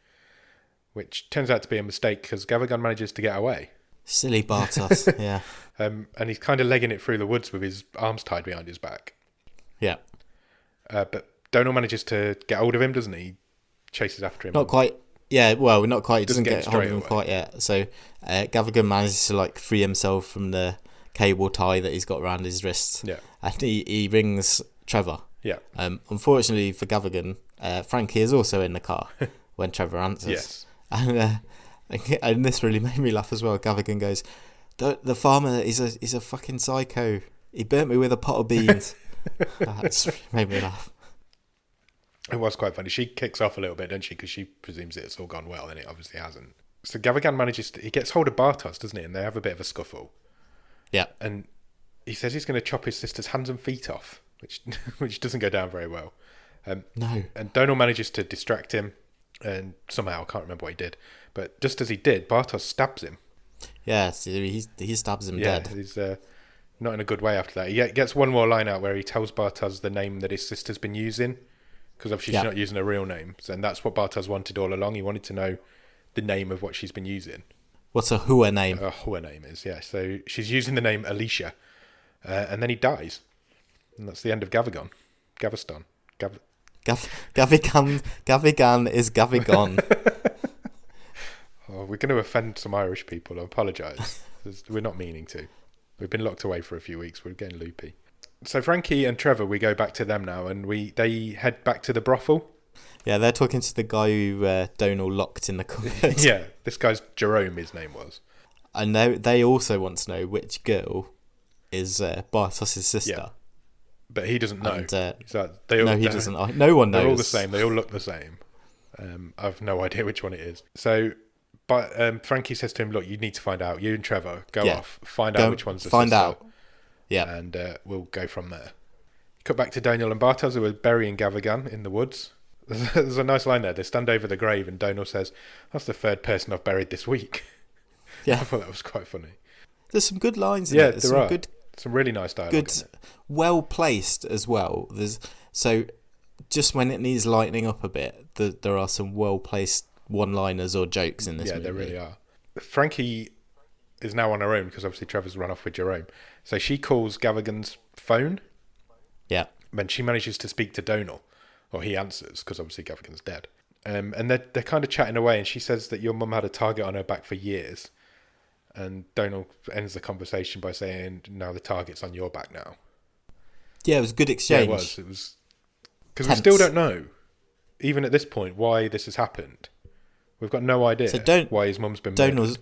S1: which turns out to be a mistake because Gavigan manages to get away.
S2: Silly Bartos, yeah.
S1: And he's kind of legging it through the woods with his arms tied behind his back.
S2: Yeah.
S1: But Donal manages to get hold of him, doesn't he? He chases after him.
S2: Not quite. Yeah, well, not quite. He doesn't get hold of him
S1: away.
S2: quite yet. So Gavigan manages to free himself from the cable tie that he's got around his wrists.
S1: Yeah.
S2: And he rings Trevor.
S1: Yeah.
S2: Unfortunately for Gavigan, Frankie is also in the car when Trevor answers.
S1: Yes.
S2: And this really made me laugh as well. Gavigan goes, "The farmer is a fucking psycho. He burnt me with a pot of beans." That's really made me laugh.
S1: It was quite funny. She kicks off a little bit, doesn't she? Because she presumes it's all gone well, and it obviously hasn't. So Gavigan he gets hold of Bartos, doesn't he? And they have a bit of a scuffle.
S2: Yeah.
S1: And he says he's going to chop his sister's hands and feet off, which doesn't go down very well.
S2: No. And
S1: Donal manages to distract him, and somehow, I can't remember what he did, but just as he did, Bartos stabs him.
S2: Yeah, so he stabs him dead.
S1: Yeah, he's not in a good way after that. He gets one more line out where he tells Bartos the name that his sister's been using, because obviously she's not using her real name, and that's what Bartos wanted all along. He wanted to know the name of what she's been using.
S2: What's a Hua name?
S1: Hua name is, yeah. So she's using the name Alicia, and then he dies. And that's the end of Gavigan. Gaviston.
S2: Gavigan is Gavigan.
S1: Oh, we're going to offend some Irish people. I apologise. We're not meaning to. We've been locked away for a few weeks. We're getting loopy. So Frankie and Trevor, we go back to them now, and they head back to the brothel.
S2: Yeah, they're talking to the guy who Donal locked in the cupboard.
S1: Yeah, this guy's Jerome, his name was.
S2: And they also want to know which girl is Bartos' sister. Yeah.
S1: But he doesn't know.
S2: And,
S1: he
S2: doesn't. No one knows.
S1: They're all the same. They all look the same. I've no idea which one it is. So, but Frankie says to him, "Look, you need to find out. You and Trevor go off, find out which one's the sister.
S2: Find out. Yeah,
S1: and we'll go from there." Cut back to Donal and Bartos, who are burying Gavagan in the woods. There's a nice line there. They stand over the grave, and Donal says, "That's the third person I've buried this week." Yeah, I thought that was quite funny.
S2: There's some good lines in it.
S1: There are. Some really nice dialogue.
S2: Good, well placed as well. So just when it needs lightening up a bit, there are some well placed one-liners or jokes in this movie.
S1: Yeah, there really are. Frankie is now on her own because obviously Trevor's run off with Jerome. So she calls Gavagan's phone.
S2: Yeah.
S1: Then she manages to speak to Donal, or he answers because obviously Gavagan's dead. And they're kind of chatting away, and she says that your mum had a target on her back for years. And Donal ends the conversation by saying, "Now the target's on your back now."
S2: Yeah, it was a good exchange.
S1: Yeah, it was because we still don't know, even at this point, why this has happened. We've got no idea why his mum's been murdered.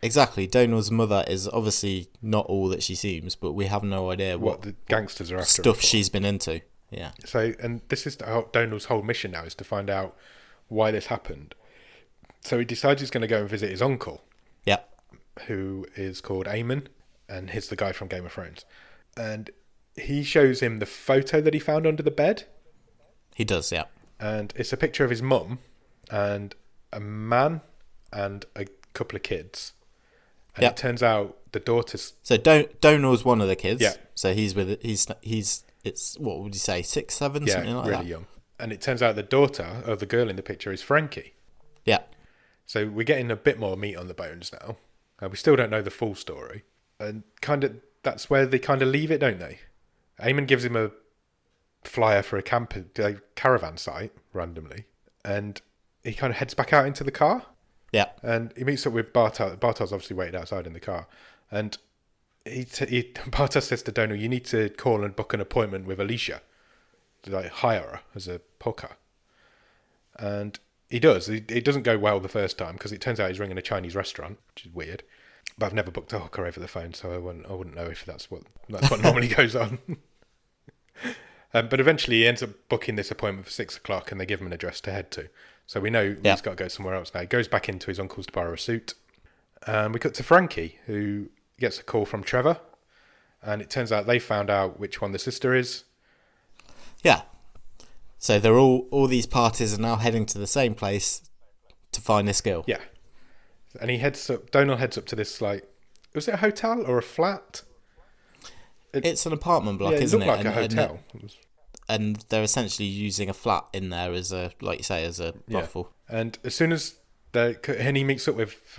S2: Exactly. Donal's mother is obviously not all that she seems, but we have no idea what
S1: the gangsters are after.
S2: Stuff she's been into. Yeah.
S1: So, and this is Donal's whole mission now, is to find out why this happened. So he decides he's going to go and visit his uncle.
S2: Yeah.
S1: Who is called Eamon, and he's the guy from Game of Thrones. And he shows him the photo that he found under the bed.
S2: He does, yeah.
S1: And it's a picture of his mum and a man and a couple of kids. And it turns out the daughter's...
S2: So Donal's one of the kids.
S1: Yeah.
S2: So he's it's, what would you say, 6, 7, something like that?
S1: Yeah, really young. And it turns out the daughter of the girl in the picture is Frankie.
S2: Yeah.
S1: So we're getting a bit more meat on the bones now. We still don't know the full story. And that's where they kind of leave it, don't they? Eamon gives him a flyer for a caravan site, randomly. And he kind of heads back out into the car.
S2: Yeah.
S1: And he meets up with Bartos. Bartos obviously waited outside in the car. And Bartos says to Donal, "You need to call and book an appointment with Alicia. To hire her as a hooker." And he does. It doesn't go well the first time because it turns out he's ringing a Chinese restaurant, which is weird. But I've never booked a hooker over the phone, so I wouldn't know if that's what normally goes on. But eventually he ends up booking this appointment for 6 o'clock, and they give him an address to head to. So we know he's got to go somewhere else now. He goes back into his uncle's to borrow a suit. We cut to Frankie, who gets a call from Trevor, and it turns out they found out which one the sister is.
S2: Yeah. So they're all these parties are now heading to the same place to find this girl.
S1: Yeah. And Donal heads up to this, was it a hotel or a flat?
S2: It's an apartment block, isn't it?
S1: It looked like a hotel.
S2: And they're essentially using a flat in there as a, like you say, as a brothel.
S1: Yeah. And as soon as he meets up with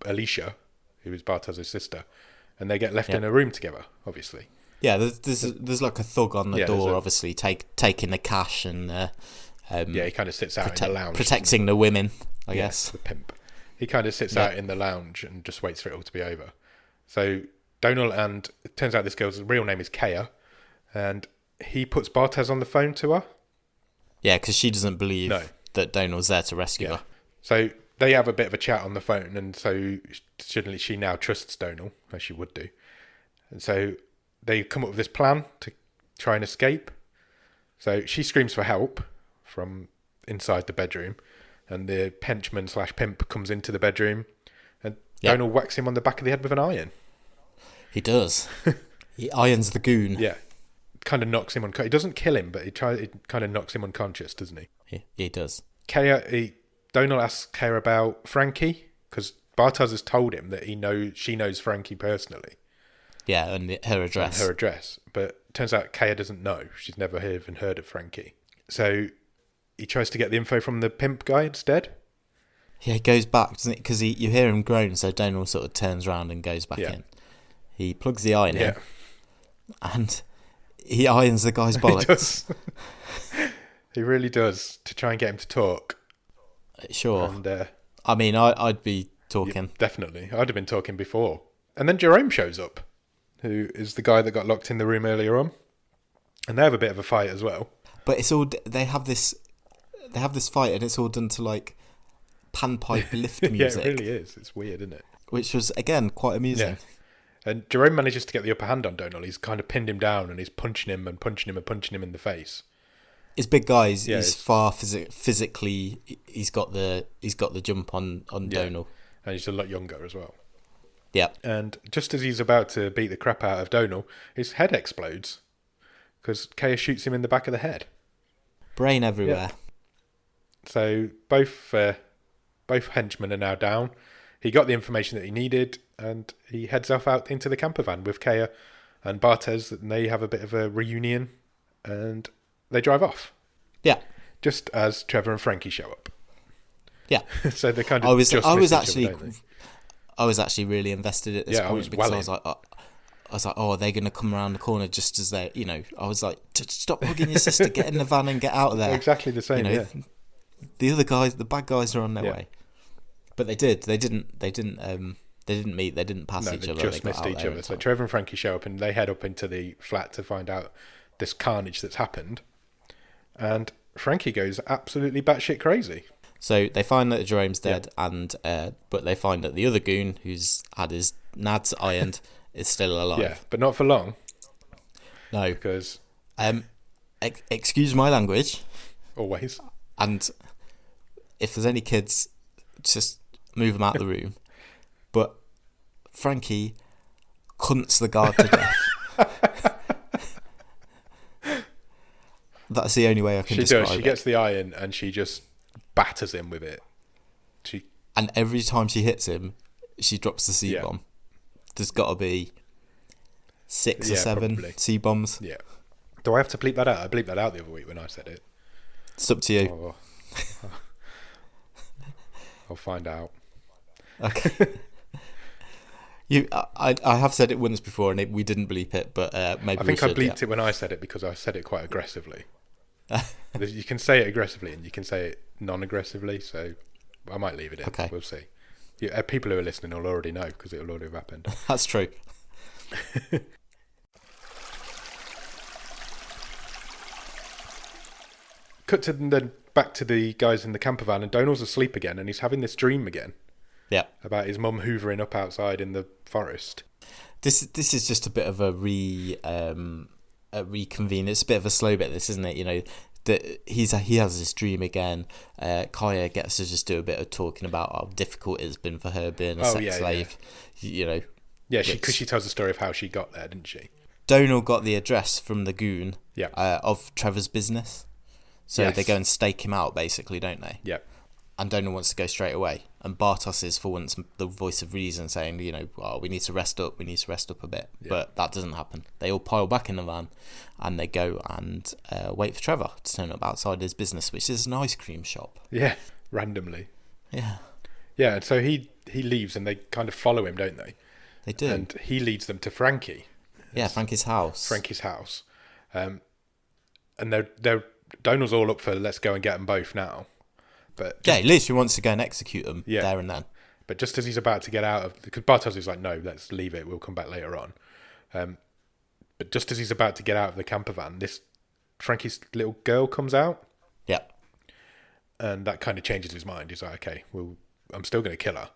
S1: Alicia, who is Bartos' sister, and they get left in a room together, obviously.
S2: Yeah, there's like a thug on the door, obviously, taking the cash and...
S1: he kind of sits out in the lounge.
S2: Protecting the women, I guess.
S1: The pimp. He kind of sits out in the lounge and just waits for it all to be over. So Donal, and it turns out this girl's real name is Kaya, and he puts Bartos on the phone to her. Yeah,
S2: because she doesn't believe that Donal's there to rescue her.
S1: So they have a bit of a chat on the phone, and so suddenly she now trusts Donal, as she would do. And so they come up with this plan to try and escape. So she screams for help from inside the bedroom, and the henchman/pimp comes into the bedroom, and Donal whacks him on the back of the head with an iron.
S2: He does. He irons the goon.
S1: Yeah. Kind of knocks him unconscious. He doesn't kill him, but it kind of knocks him unconscious, doesn't he?
S2: He does.
S1: Donal asks Kaya about Frankie, because Bartos has told him that she knows Frankie personally.
S2: Yeah, and her address.
S1: But it turns out Kaya doesn't know. She's never even heard of Frankie. So he tries to get the info from the pimp guy instead.
S2: Yeah, he goes back, doesn't it? Because you hear him groan, so Donal sort of turns around and goes back in. He plugs the iron in, and he irons the guy's bollocks.
S1: He does. He really does, to try and get him to talk.
S2: Sure. And, I mean, I'd be talking.
S1: Yeah, definitely. I'd have been talking before And then Jerome shows up, who is the guy that got locked in the room earlier on. And they have a bit of a fight as well.
S2: But it's all they have this fight, and it's all done to like panpipe lift music.
S1: Yeah, it really is. It's weird, isn't it?
S2: Which was again quite amusing.
S1: Yeah. And Jerome manages to get the upper hand on Donal. He's kind of pinned him down, and he's punching him and punching him and punching him in the face.
S2: He's big guy. He's far physically. He's got the jump on Donal,
S1: and he's a lot younger as well.
S2: Yeah.
S1: And just as he's about to beat the crap out of Donal, his head explodes because Kaya shoots him in the back of the head.
S2: Brain everywhere.
S1: Yeah. So both henchmen are now down. He got the information that he needed, and he heads off out into the camper van with Kaya and Bartez, and they have a bit of a reunion, and they drive off.
S2: Yeah.
S1: Just as Trevor and Frankie show up.
S2: Yeah.
S1: So they kind of
S2: I was actually really invested at this point because I was like, oh, are they going to come around the corner just as they, I was like, stop hugging your sister, get in the van and get out of there.
S1: Exactly the same,
S2: The other guys, the bad guys are on their way. But they didn't meet, they didn't pass each other.
S1: They just missed each other. So Trevor and Frankie show up and they head up into the flat to find out this carnage that's happened. And Frankie goes absolutely batshit crazy.
S2: So they find that Jerome's dead, and but they find that the other goon, who's had his nads ironed, is still alive.
S1: Yeah, but not for long.
S2: No.
S1: Because...
S2: excuse my language.
S1: Always.
S2: And if there's any kids, just move them out of the room. But Frankie cunts the guard to death. That's the only way I can describe it.
S1: She gets the iron and she just batters him with it.
S2: And every time she hits him, she drops the C-bomb. There's got to be 6 or 7 probably. C-bombs.
S1: Yeah. Do I have to bleep that out? I bleeped that out the other week when I said it.
S2: It's up to you.
S1: I'll find out.
S2: Okay. I have said it once before and we didn't bleep it, but maybe
S1: I think I bleeped it when I said it because I said it quite aggressively. You can say it aggressively and you can say it non-aggressively, so I might leave it in.
S2: Okay.
S1: We'll see. People who are listening will already know because it will already have happened.
S2: That's true.
S1: Cut to then back to the guys in the camper van, and Donal's asleep again, and he's having this dream again.
S2: Yeah.
S1: About his mum hoovering up outside in the forest.
S2: This is just a bit of a reconvene. It's a bit of a slow bit. This, isn't it? That he has this dream again. Kaya gets to just do a bit of talking about how difficult it's been for her being a sex slave. Yeah,
S1: because she tells the story of how she got there, didn't she?
S2: Donal got the address from the goon.
S1: Yeah.
S2: Of Trevor's business. So they go and stake him out, basically, don't they?
S1: Yeah.
S2: And Donal wants to go straight away. And Bartos is, for once, the voice of reason, saying, we need to rest up a bit. Yeah. But that doesn't happen. They all pile back in the van, and they go and wait for Trevor to turn up outside his business, which is an ice cream shop.
S1: Yeah, randomly.
S2: Yeah.
S1: Yeah, and so he leaves, and they kind of follow him, don't they?
S2: They do.
S1: And he leads them to Frankie.
S2: Yeah, Frankie's house.
S1: And they're Donal's all up for let's go and get them both now. But
S2: he literally wants to go and execute them there and then.
S1: But just as he's about to get out of... Because Bartos is like, no, let's leave it. We'll come back later on. But just as he's about to get out of the camper van, this Frankie's little girl comes out.
S2: Yeah.
S1: And that kind of changes his mind. He's like, okay, I'm still going to kill her.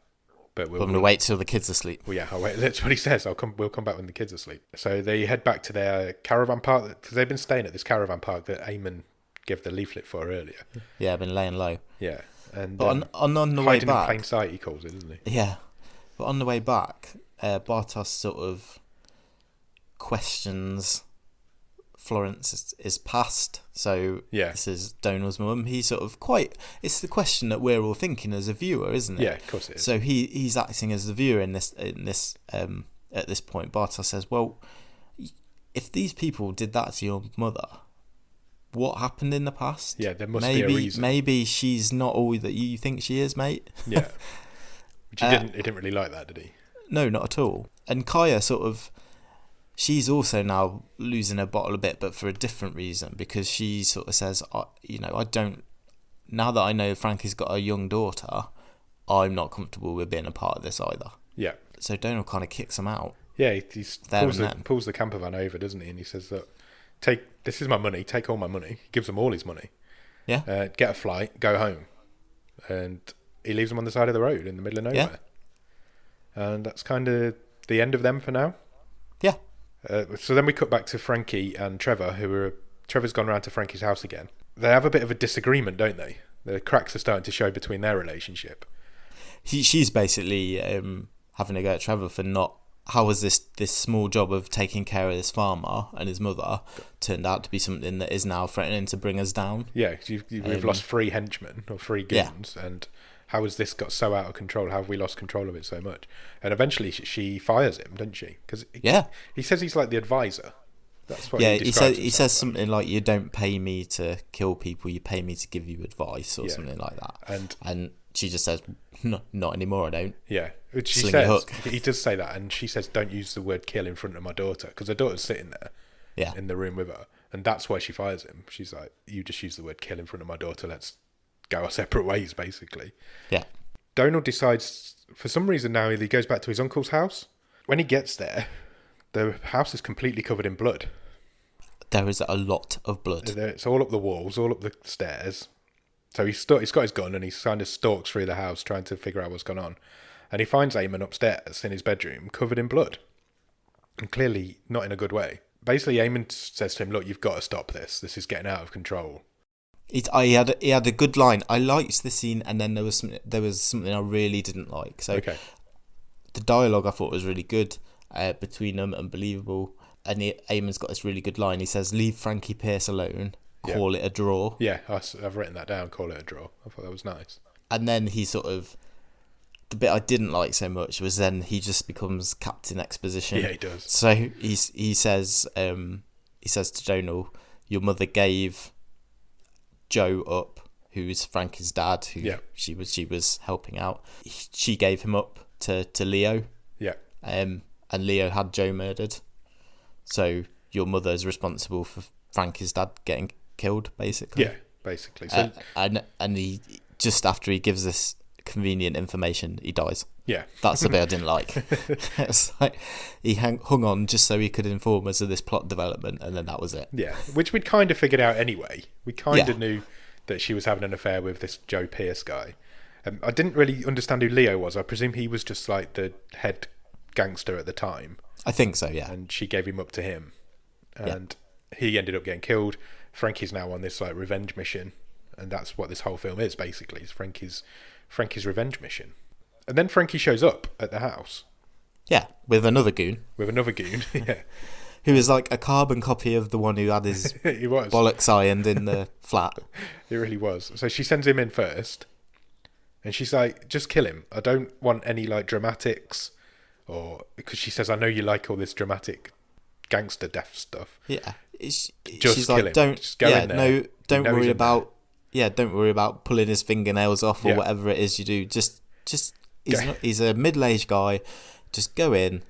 S1: But
S2: I'm going to wait till the kids are asleep.
S1: Well, yeah, I'll wait. That's what he says. We'll come back when the kids are asleep. So they head back to their caravan park, because they've been staying at this caravan park that Eamon gave the leaflet for earlier.
S2: Yeah, I've been laying low.
S1: Yeah. And
S2: but on the way back...
S1: Hiding in plain sight, he calls it, doesn't he?
S2: Yeah. But on the way back, Bartos sort of questions Florence is past. So this is Donal's mum. He's sort of it's the question that we're all thinking as a viewer, isn't it?
S1: Yeah, of course it is.
S2: So he's acting as the viewer in this at this point. Bartos says, well, if these people did that to your mother, what happened in the past?
S1: Yeah, there must be a reason.
S2: Maybe she's not all that you think she is, mate.
S1: Yeah. Which he didn't really like that, did he? No,
S2: not at all. And Kaya she's also now losing her bottle a bit, but for a different reason, because she sort of says, now that I know Frankie's got a young daughter, I'm not comfortable with being a part of this either.
S1: Yeah.
S2: So Donald kind of kicks him out.
S1: Yeah, he
S2: There
S1: pulls,
S2: and then.
S1: pulls the camper van over, doesn't he? And he says that, this is my money, take all my money. He gives them all his money.
S2: Yeah.
S1: Get a flight, go home. And he leaves them on the side of the road in the middle of nowhere. Yeah. And that's kind of the end of them for now.
S2: Yeah.
S1: So then we cut back to Frankie and Trevor, Trevor's gone round to Frankie's house again. They have a bit of a disagreement, don't they? The cracks are starting to show between their relationship.
S2: She's basically having a go at Trevor for not... How was this small job of taking care of this farmer and his mother turned out to be something that is now threatening to bring us down?
S1: Yeah, we've lost 3 henchmen or 3 goons, and how has this got so out of control? How have we lost control of it so much? And eventually she fires him, doesn't she? Because he says he's like the advisor. That's what he describes.
S2: He says something like, "You don't pay me to kill people; you pay me to give you advice," or something like that. And she just says, "No, not anymore. I don't."
S1: Yeah, which she
S2: Sling
S1: says.
S2: your hook.
S1: He does say that, and she says, "Don't use the word kill in front of my daughter," because her daughter's sitting there, in the room with her, and that's why she fires him. She's like, "You just use the word kill in front of my daughter. Let's go our separate ways," basically.
S2: Yeah.
S1: Donald decides, for some reason now, he goes back to his uncle's house. When he gets there, the house is completely covered in blood.
S2: There is a lot of blood.
S1: It's all up the walls, all up the stairs. So he's got his gun and he kind of stalks through the house trying to figure out what's gone on. And he finds Eamon upstairs in his bedroom covered in blood. And clearly not in a good way. Basically, Eamon says to him, "Look, you've got to stop this. This is getting out of control."
S2: He had a good line. I liked the scene, and then there was something I really didn't like. So the dialogue I thought was really good between them and believable. And Eamon's got this really good line. He says, "Leave Frankie Pierce alone. Call it a draw."
S1: Yeah, I've written that down. Call it a draw. I thought that was nice.
S2: And then he sort of... The bit I didn't like so much was then he just becomes Captain Exposition.
S1: Yeah, he does.
S2: So he says to Donal, "Your mother gave Joe up, who's Frankie's dad, who she was helping out. She gave him up to Leo.
S1: Yeah.
S2: And Leo had Joe murdered. So your mother's responsible for Frankie's dad getting killed, basically."
S1: Yeah, basically. So
S2: and he, just after he gives this convenient information, he dies.
S1: Yeah.
S2: That's the bit I didn't like. It's like he hung on just so he could inform us of this plot development, and then that was it.
S1: Yeah, which we'd kind of figured out anyway. We kind of knew that she was having an affair with this Joe Pierce guy. I didn't really understand who Leo was. I presume he was just like the head gangster at the time.
S2: I think so, yeah.
S1: And she gave him up to him. And he ended up getting killed. Frankie's now on this like revenge mission. And that's what this whole film is, basically. It's Frankie's revenge mission. And then Frankie shows up at the house.
S2: Yeah, with another goon.
S1: Yeah.
S2: Who is like a carbon copy of the one who had his
S1: He was.
S2: bollocks ironed in the flat.
S1: He really was. So she sends him in first. And she's like, "Just kill him. I don't want any like dramatics." Or because she says, "I know you like all this dramatic gangster death stuff."
S2: Yeah.
S1: Just
S2: she's
S1: kill
S2: like,
S1: him.
S2: "Don't
S1: Just go in there.
S2: No, don't
S1: He knows
S2: worry
S1: in
S2: about don't worry about pulling his fingernails off or
S1: Yeah.
S2: whatever it is you do. Just he's a middle-aged guy. Just go in,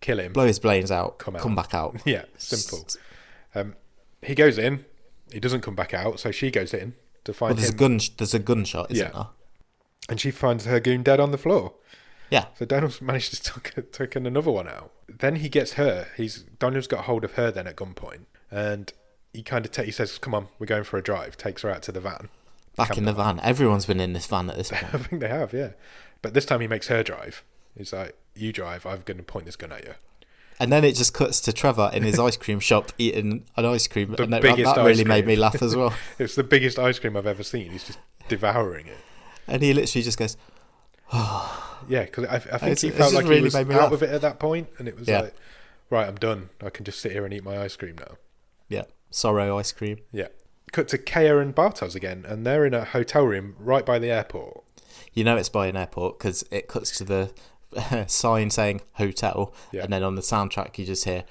S1: Kill him.
S2: blow his brains out, come back out."
S1: Yeah, simple. He goes in. He doesn't come back out, so she goes in to find him.
S2: There's a gunshot, isn't there?
S1: And she finds her goon dead on the floor.
S2: Yeah.
S1: So Donald's managed to take another one out. Then he gets her. Donald's got hold of her then at gunpoint. And he kind of he says, "Come on, we're going for a drive." Takes her out to the van.
S2: Back in the van. Everyone's been in this van at this point.
S1: I think they have, yeah. But this time he makes her drive. He's like, "You drive, I'm going to point this gun at you."
S2: And then it just cuts to Trevor in his ice cream shop eating an ice cream.
S1: The
S2: And that
S1: biggest
S2: really
S1: ice
S2: made
S1: cream.
S2: me laugh as well.
S1: It's the biggest ice cream I've ever seen. He's just devouring it.
S2: And he literally just goes,
S1: Yeah, because I think
S2: It's
S1: he
S2: just
S1: felt like he
S2: really
S1: was
S2: made me
S1: out
S2: laugh.
S1: of it at that point, and it was
S2: Yeah.
S1: like, right, I'm done. I can just sit here and eat my ice cream now.
S2: yeah, sorrow ice cream.
S1: Yeah. Cut to Kea and Bartos again, and they're in a hotel room right by the airport.
S2: You know it's by an airport because it cuts to the sign saying hotel, and then on the soundtrack you just hear...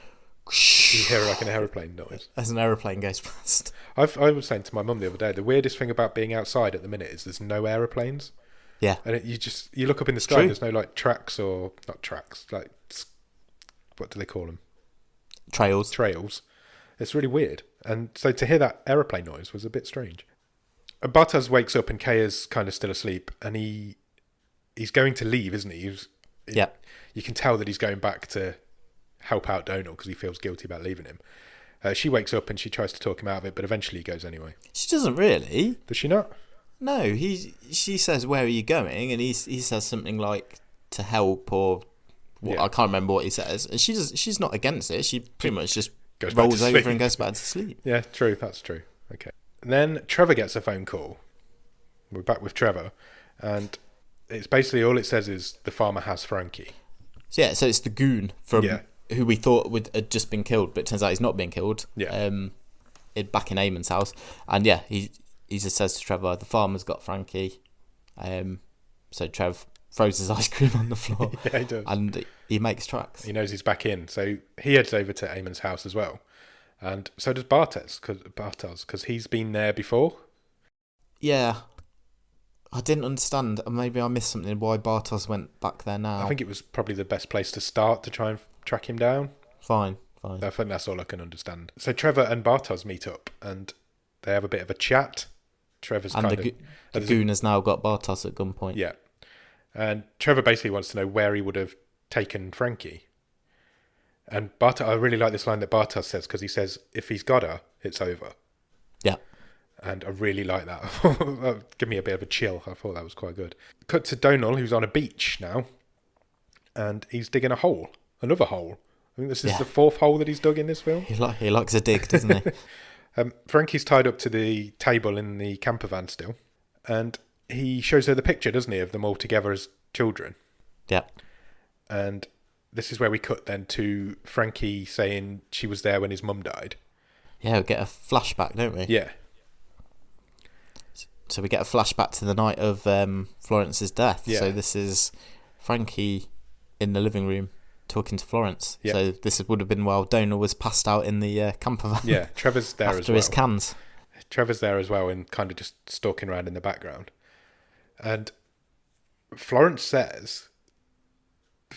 S1: You hear like an aeroplane noise.
S2: As an aeroplane goes past.
S1: I was saying to my mum the other day, the weirdest thing about being outside at the minute is there's no aeroplanes.
S2: Yeah.
S1: And you look up in the sky,
S2: true.
S1: there's no like tracks or not tracks, like what do they call them?
S2: Trails.
S1: Trails. It's really weird. And so to hear that aeroplane noise was a bit strange. Bartos wakes up and Kea's kind of still asleep, and he's going to leave, isn't he?
S2: Yeah.
S1: You can tell that he's going back to help out Donal because he feels guilty about leaving him. She wakes up and she tries to talk him out of it, but eventually he goes anyway.
S2: She doesn't really.
S1: Does she not?
S2: No, she says, "Where are you going?" And he says something like, "To help," or I can't remember what he says. And she's not against it. She pretty much just rolls over and goes back to sleep.
S1: Yeah, true. That's true. Okay. And then Trevor gets a phone call. We're back with Trevor, and it's basically all it says is the farmer has Frankie.
S2: So it's the goon from who we thought had just been killed, but it turns out he's not been killed.
S1: Yeah.
S2: Back in Eamon's house, and he just says to Trevor, the farmer's got Frankie. So Trev throws his ice cream on the floor.
S1: Yeah, he does.
S2: And he makes tracks.
S1: He knows he's back in, so he heads over to Eamon's house as well. And so does Bartos, because he's been there before.
S2: Yeah. I didn't understand. Maybe I missed something why Bartos went back there now.
S1: I think it was probably the best place to start to try and track him down.
S2: Fine.
S1: I think that's all I can understand. So Trevor and Bartos meet up, and they have a bit of a chat. Trevor's
S2: the goon has now got Bartos at gunpoint.
S1: Yeah. And Trevor basically wants to know where he would have taken Frankie. And I really like this line that Bartos says, because he says, if he's got her, it's over.
S2: Yeah.
S1: And I really like that. That gave me a bit of a chill. I thought that was quite good. Cut to Donal, who's on a beach now. And he's digging a hole. Another hole. I think this is the fourth hole that he's dug in this film.
S2: He likes a dig, doesn't he?
S1: Frankie's tied up to the table in the camper van still, and he shows her the picture, doesn't he, of them all together as children.
S2: Yeah.
S1: And this is where we cut then to Frankie saying she was there when his mum died.
S2: Yeah, we get a flashback, don't we?
S1: Yeah.
S2: So we get a flashback to the night of Florence's death.
S1: Yeah.
S2: So this is Frankie in the living room talking to Florence.
S1: Yeah.
S2: So this would have been while Donal was passed out in the camper van.
S1: Yeah, Trevor's there as well.
S2: After his cans.
S1: Trevor's there as well and kind of just stalking around in the background. And Florence says...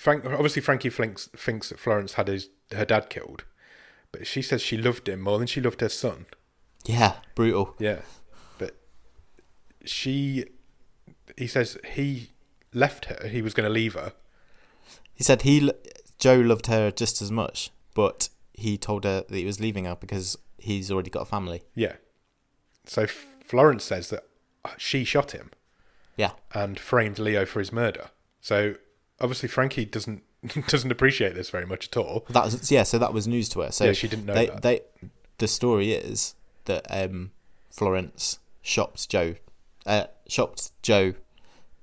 S1: obviously Frankie thinks that Florence had her dad killed, but she says she loved him more than she loved her son.
S2: Yeah, brutal.
S1: Yeah. But he says he left her, he was going to leave her.
S2: He said Joe loved her just as much, but he told her that he was leaving her because he's already got a family.
S1: Yeah. So Florence says that she shot him.
S2: Yeah. And
S1: framed Leo for his murder. So obviously Frankie doesn't appreciate this very much at all.
S2: So that was news to her. So
S1: yeah, she didn't know that.
S2: The story is that Florence shopped Joe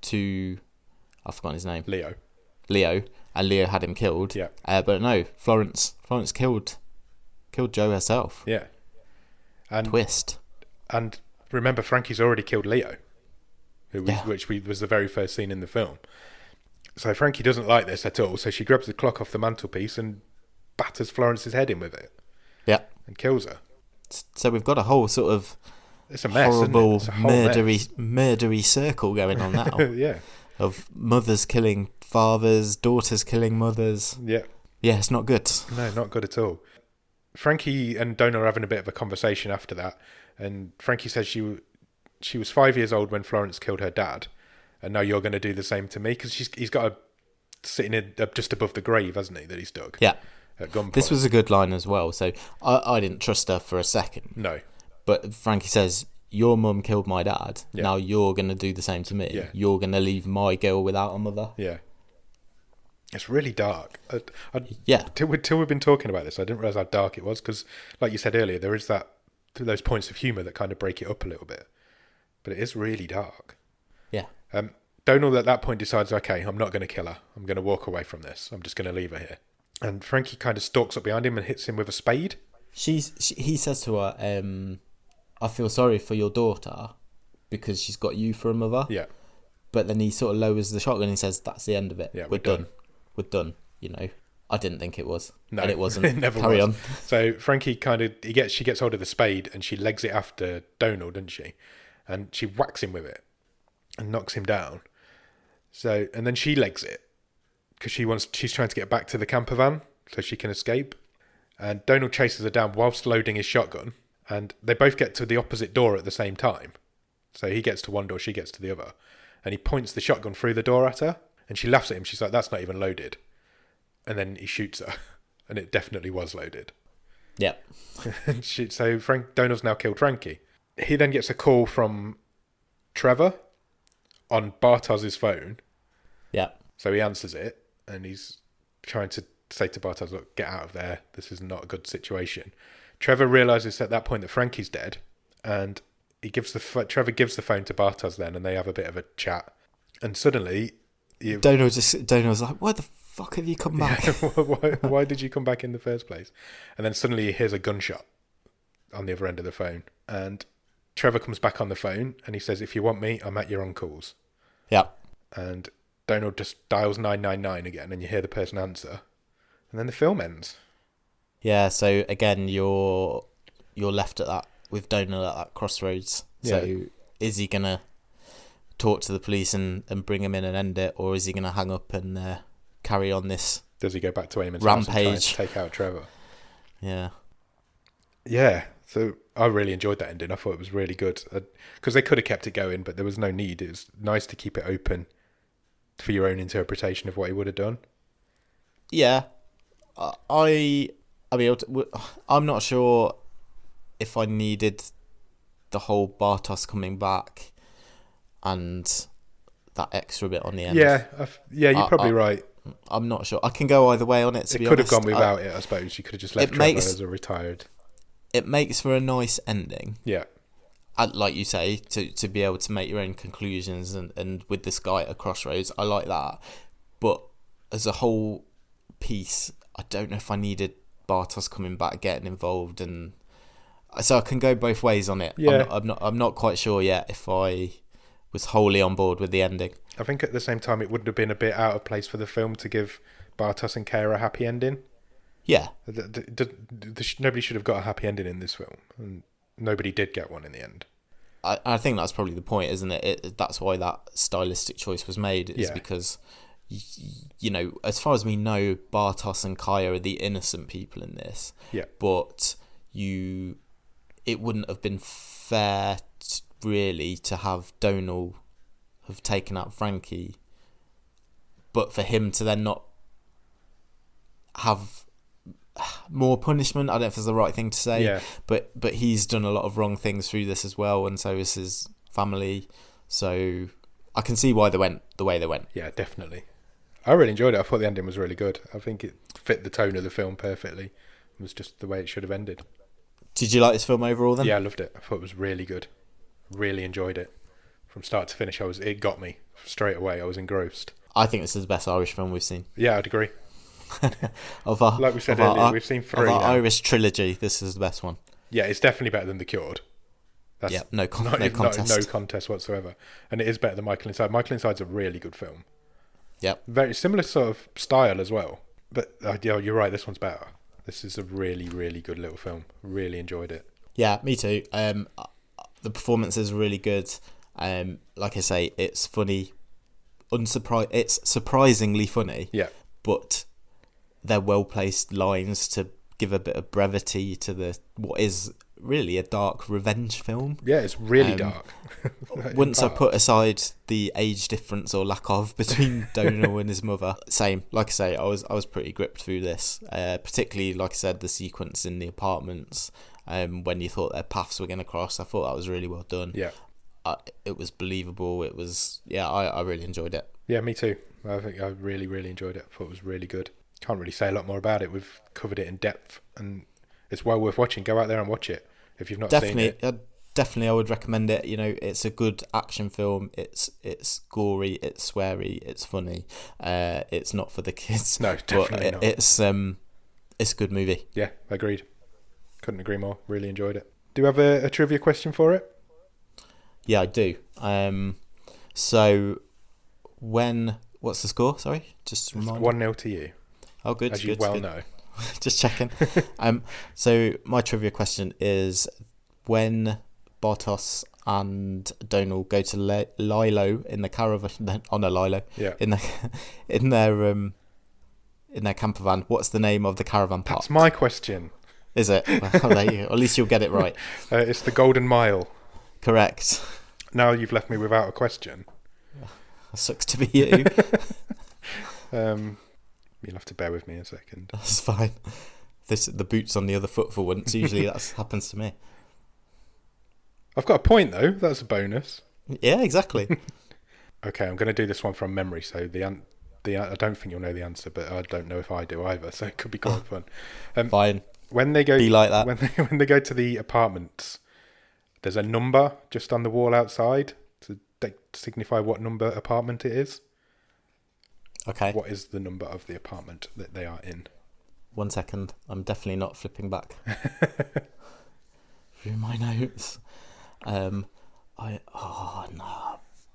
S2: to, I've forgotten his name. Leo, and Leo had him killed.
S1: Yeah.
S2: But no, Florence killed Joe herself.
S1: Yeah. And
S2: twist.
S1: And remember, Frankie's already killed Leo, which was the very first scene in the film. So Frankie doesn't like this at all. So she grabs the clock off the mantelpiece and batters Florence's head in with it.
S2: Yeah.
S1: And kills her.
S2: So we've got a whole sort of
S1: it's a mess,
S2: horrible,
S1: isn't it?
S2: murdery circle going on now.
S1: Yeah.
S2: Of mothers killing fathers, daughters killing mothers.
S1: Yeah.
S2: Yeah, it's not good.
S1: No, not good at all. Frankie and Donal are having a bit of a conversation after that, and Frankie says she was 5 years old when Florence killed her dad, and now you're going to do the same to me, because he's got her sitting in just above the grave, hasn't he, that he's dug?
S2: Yeah.
S1: At gunpoint.
S2: This was a good line as well. So I didn't trust her for a second.
S1: No.
S2: But Frankie says, your mum killed my dad. Yeah. Now you're going to do the same to me.
S1: Yeah.
S2: You're going to leave my girl without a mother.
S1: Yeah. It's really dark.
S2: Yeah.
S1: Till we've been talking about this, I didn't realise how dark it was, because, like you said earlier, there is those points of humour that kind of break it up a little bit. But it is really dark.
S2: Yeah.
S1: Donal at that point decides, okay, I'm not going to kill her. I'm going to walk away from this. I'm just going to leave her here. And Frankie kind of stalks up behind him and hits him with a spade.
S2: He says to her, I feel sorry for your daughter because she's got you for a mother.
S1: Yeah.
S2: But then he sort of lowers the shotgun and he says, that's the end of it.
S1: Yeah,
S2: we're done. We're done. You know, I didn't think it was.
S1: No,
S2: and it wasn't.
S1: It never
S2: Carry
S1: was.
S2: on.
S1: So Frankie she gets hold of the spade and she legs it after Donal, doesn't she? And she whacks him with it and knocks him down. So, and then she legs it because she's trying to get back to the camper van so she can escape. And Donal chases her down whilst loading his shotgun, and they both get to the opposite door at the same time. So he gets to one door, she gets to the other, and he points the shotgun through the door at her, And she laughs at him. She's like, that's not even loaded. And then he shoots her. And it definitely was loaded.
S2: Yep.
S1: So Donald's now killed Frankie. He then gets a call from Trevor on Bartos's phone.
S2: Yeah.
S1: So he answers it, and he's trying to say to Bartos, look, get out of there. This is not a good situation. Trevor realises at that point that Frankie's dead, and Trevor gives the phone to Bartos then, and they have a bit of a chat. And suddenly...
S2: Donald's like, why the fuck have you come back?
S1: Why did you come back in the first place? And then suddenly he hears a gunshot on the other end of the phone. And Trevor comes back on the phone, and he says, if you want me, I'm at your uncle's.
S2: Yeah.
S1: And Donald just dials 999 again, and you hear the person answer. And then the film ends.
S2: Yeah, so again, you're left at that, with Donald at that crossroads. So is he going to talk to the police and bring him in and end it, or is he going to hang up and carry on this
S1: Does he go back to Eamon's
S2: rampage
S1: house and try and take out Trevor?
S2: Yeah.
S1: Yeah, so I really enjoyed that ending. I thought it was really good. Because they could have kept it going, but there was no need. It was nice to keep it open for your own interpretation of what he would have done.
S2: Yeah. I mean, I'm not sure if I needed the whole Bartos coming back and that extra bit on the end.
S1: Yeah, you're probably right.
S2: I'm not sure. I can go either way on it, to be honest.
S1: It could have gone without it, I suppose. You could have just left Trevor as a retired.
S2: It makes for a nice ending.
S1: Yeah.
S2: Like you say, to be able to make your own conclusions and with this guy at a crossroads, I like that. But as a whole piece, I don't know if I needed Bartos coming back, getting involved, and so I can go both ways on it.
S1: Yeah.
S2: I'm not quite sure yet if I was wholly on board with the ending.
S1: I think at the same time it wouldn't have been a bit out of place for the film to give Bartos and Kara a happy ending.
S2: Yeah.
S1: Nobody should have got a happy ending in this film, and nobody did get one in the end.
S2: I think that's probably the point, isn't it? That's why that stylistic choice was made. It's because, you know, as far as we know, Bartos and Kaya are the innocent people in this.
S1: Yeah.
S2: But it wouldn't have been fair, really, to have Donal have taken out Frankie, but for him to then not have more punishment. I don't know if it's the right thing to say, but he's done a lot of wrong things through this as well, and so is his family. So I can see why they went the way they went.
S1: Yeah, definitely. I really enjoyed it. I thought the ending was really good. I think it fit the tone of the film perfectly. It was just the way it should have ended.
S2: Did you like this film overall then?
S1: Yeah, I loved it. I thought it was really good. Really enjoyed it. From start to finish, it got me straight away. I was engrossed.
S2: I think this is the best Irish film we've seen.
S1: Yeah, I'd agree.
S2: Like
S1: we said earlier, we've seen 3.
S2: Of our Irish trilogy, this is the best one.
S1: Yeah, it's definitely better than The Cured. That's
S2: no contest.
S1: No contest whatsoever. And it is better than Michael Inside. Michael Inside's a really good film.
S2: Yep.
S1: Very similar sort of style as well. But you're right, this one's better. This is a really, really good little film. Really enjoyed it.
S2: Yeah, me too. The performance is really good. Like I say, it's funny. It's surprisingly funny.
S1: Yeah.
S2: But they're well-placed lines to give a bit of brevity to what is really a dark revenge film.
S1: Yeah, it's really dark.
S2: Once I put aside the age difference or lack of between Donal and his mother, same. Like I say, I was pretty gripped through this. Particularly, like I said, the sequence in the apartments when you thought their paths were going to cross. I thought that was really well done.
S1: Yeah.
S2: It was believable. It was, I really enjoyed it.
S1: Yeah, me too. I think I really, really enjoyed it. I thought it was really good. Can't really say a lot more about it. We've covered it in depth, and it's well worth watching. Go out there and watch it if you've not seen it.
S2: Definitely, I would recommend it. You know, it's a good action film. It's gory, it's sweary, it's funny. It's not for the kids.
S1: No, definitely
S2: not. It's a good movie.
S1: Yeah, agreed. Couldn't agree more. Really enjoyed it. Do you have a trivia question for it?
S2: Yeah, I do. So what's the score? Sorry, just remind me.
S1: 1-0 to you.
S2: Oh, good.
S1: As you well know.
S2: Just checking. So my trivia question is: when Bartos and Donal go to Lilo in the caravan on a Lilo, in their camper van, what's the name of the caravan park?
S1: That's my question.
S2: Is it? Well, there you go. At least you'll get it right.
S1: It's the Golden Mile.
S2: Correct.
S1: Now you've left me without a question.
S2: Sucks to be you.
S1: You'll have to bear with me a second.
S2: That's fine. The boot's on the other foot for once. Usually that happens to me.
S1: I've got a point though. That's a bonus.
S2: Yeah, exactly.
S1: Okay, I'm going to do this one from memory. So I don't think you'll know the answer, but I don't know if I do either. So it could be quite fun.
S2: Fine.
S1: When they go,
S2: Be like that.
S1: When they go to the apartments, there's a number just on the wall outside to signify what number apartment it is.
S2: Okay.
S1: What is the number of the apartment that they are in?
S2: 1 second. I'm definitely not flipping back through my notes. No,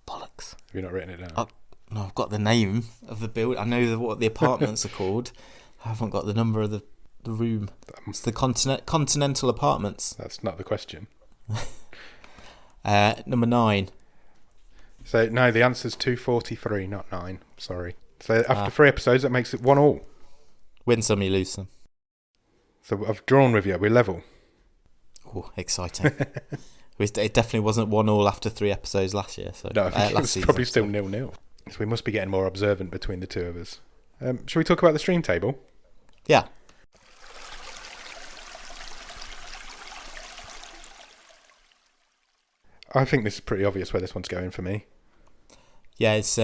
S2: bollocks.
S1: Have you not written it down?
S2: No, I've got the name of the build. I know what the apartments are called. I haven't got the number of the room. It's the Continental Apartments.
S1: That's not the question.
S2: Number 9.
S1: So no, the answer's 243, not 9. Sorry. So after 3 episodes, that makes it 1-1.
S2: Win some, you lose some.
S1: So I've drawn with you. We're level.
S2: Oh, exciting. It definitely wasn't 1-1 after 3 episodes last year. So
S1: no, I think
S2: last
S1: it's probably
S2: season,
S1: still 0-0. So we must be getting more observant between the two of us. Shall we talk about the stream table?
S2: Yeah.
S1: I think this is pretty obvious where this one's going for me.
S2: Yeah, it's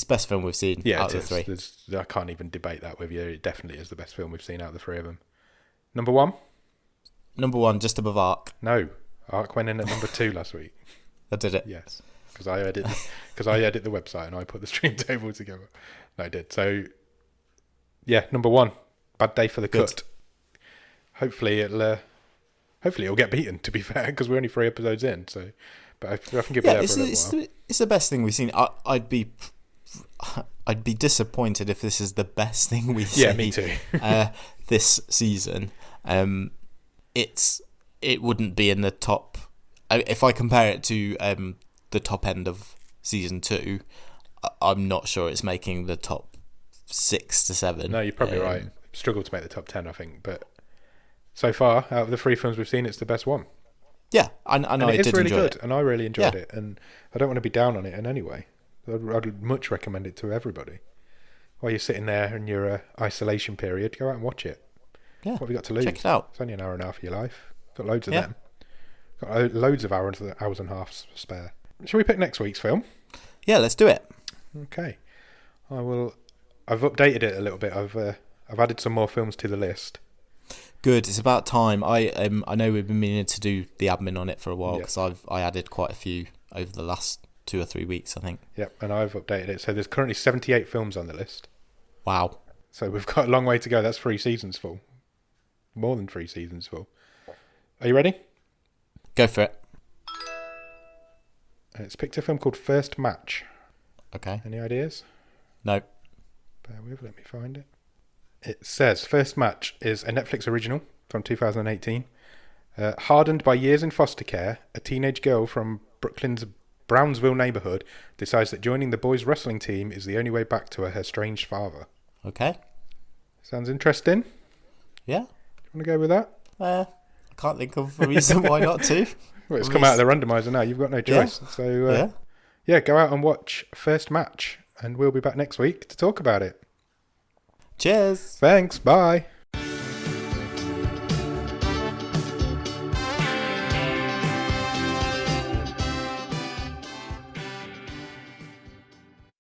S2: best film we've seen out of the 3.
S1: I can't even debate that with you. It definitely is the best film we've seen out of the 3 of them. Number 1?
S2: Number 1, just above Ark.
S1: No. Ark went in at number 2 last week.
S2: I did it.
S1: Yes. Because I edit the website and I put the stream table together. No, I did. So, yeah, number 1. Bad day for the cut. Hopefully it'll get beaten, to be fair, because we're only 3 episodes in. So, but I can give it there for a little while.
S2: It's the best thing we've seen. I'd be disappointed if this is the best thing we see.
S1: Yeah, me too.
S2: This season. It wouldn't be in the top. If I compare it to the top end of season 2, I'm not sure it's making the top 6 to 7.
S1: No, you're probably right. Struggled to make the top 10, I think, but so far out of the 3 films we've seen, it's the best one.
S2: Yeah, I know.
S1: It's really good,
S2: it.
S1: and I really enjoyed it, and I don't want to be down on it in any way. I'd much recommend it to everybody. While you're sitting there in your isolation period, go out and watch it.
S2: Yeah,
S1: what have you got to lose?
S2: Check it out.
S1: It's only an hour and a half of your life. Got loads of them. Got loads of hours and a half spare. Shall we pick next week's film?
S2: Yeah, let's do it.
S1: Okay. I've updated it a little bit. I've added some more films to the list.
S2: Good. It's about time. I know we've been meaning to do the admin on it for a while because I added quite a few over the last 2 or 3 weeks, I think.
S1: Yep, and I've updated it. So there's currently 78 films on the list.
S2: Wow.
S1: So we've got a long way to go. That's 3 seasons full. More than 3 seasons full. Are you ready?
S2: Go for it.
S1: It's picked a film called First Match.
S2: Okay.
S1: Any ideas?
S2: No.
S1: Bear with, let me find it. It says First Match is a Netflix original from 2018. Hardened by years in foster care, a teenage girl from Brooklyn's Brownsville neighborhood decides that joining the boys' wrestling team is the only way back to her estranged father.
S2: Okay.
S1: Sounds interesting.
S2: Yeah.
S1: Do you want to go with that?
S2: I can't think of a reason why not to.
S1: Well, it's come out of the randomizer now. You've got no choice. Yeah. So, go out and watch First Match, and we'll be back next week to talk about it.
S2: Cheers.
S1: Thanks. Bye.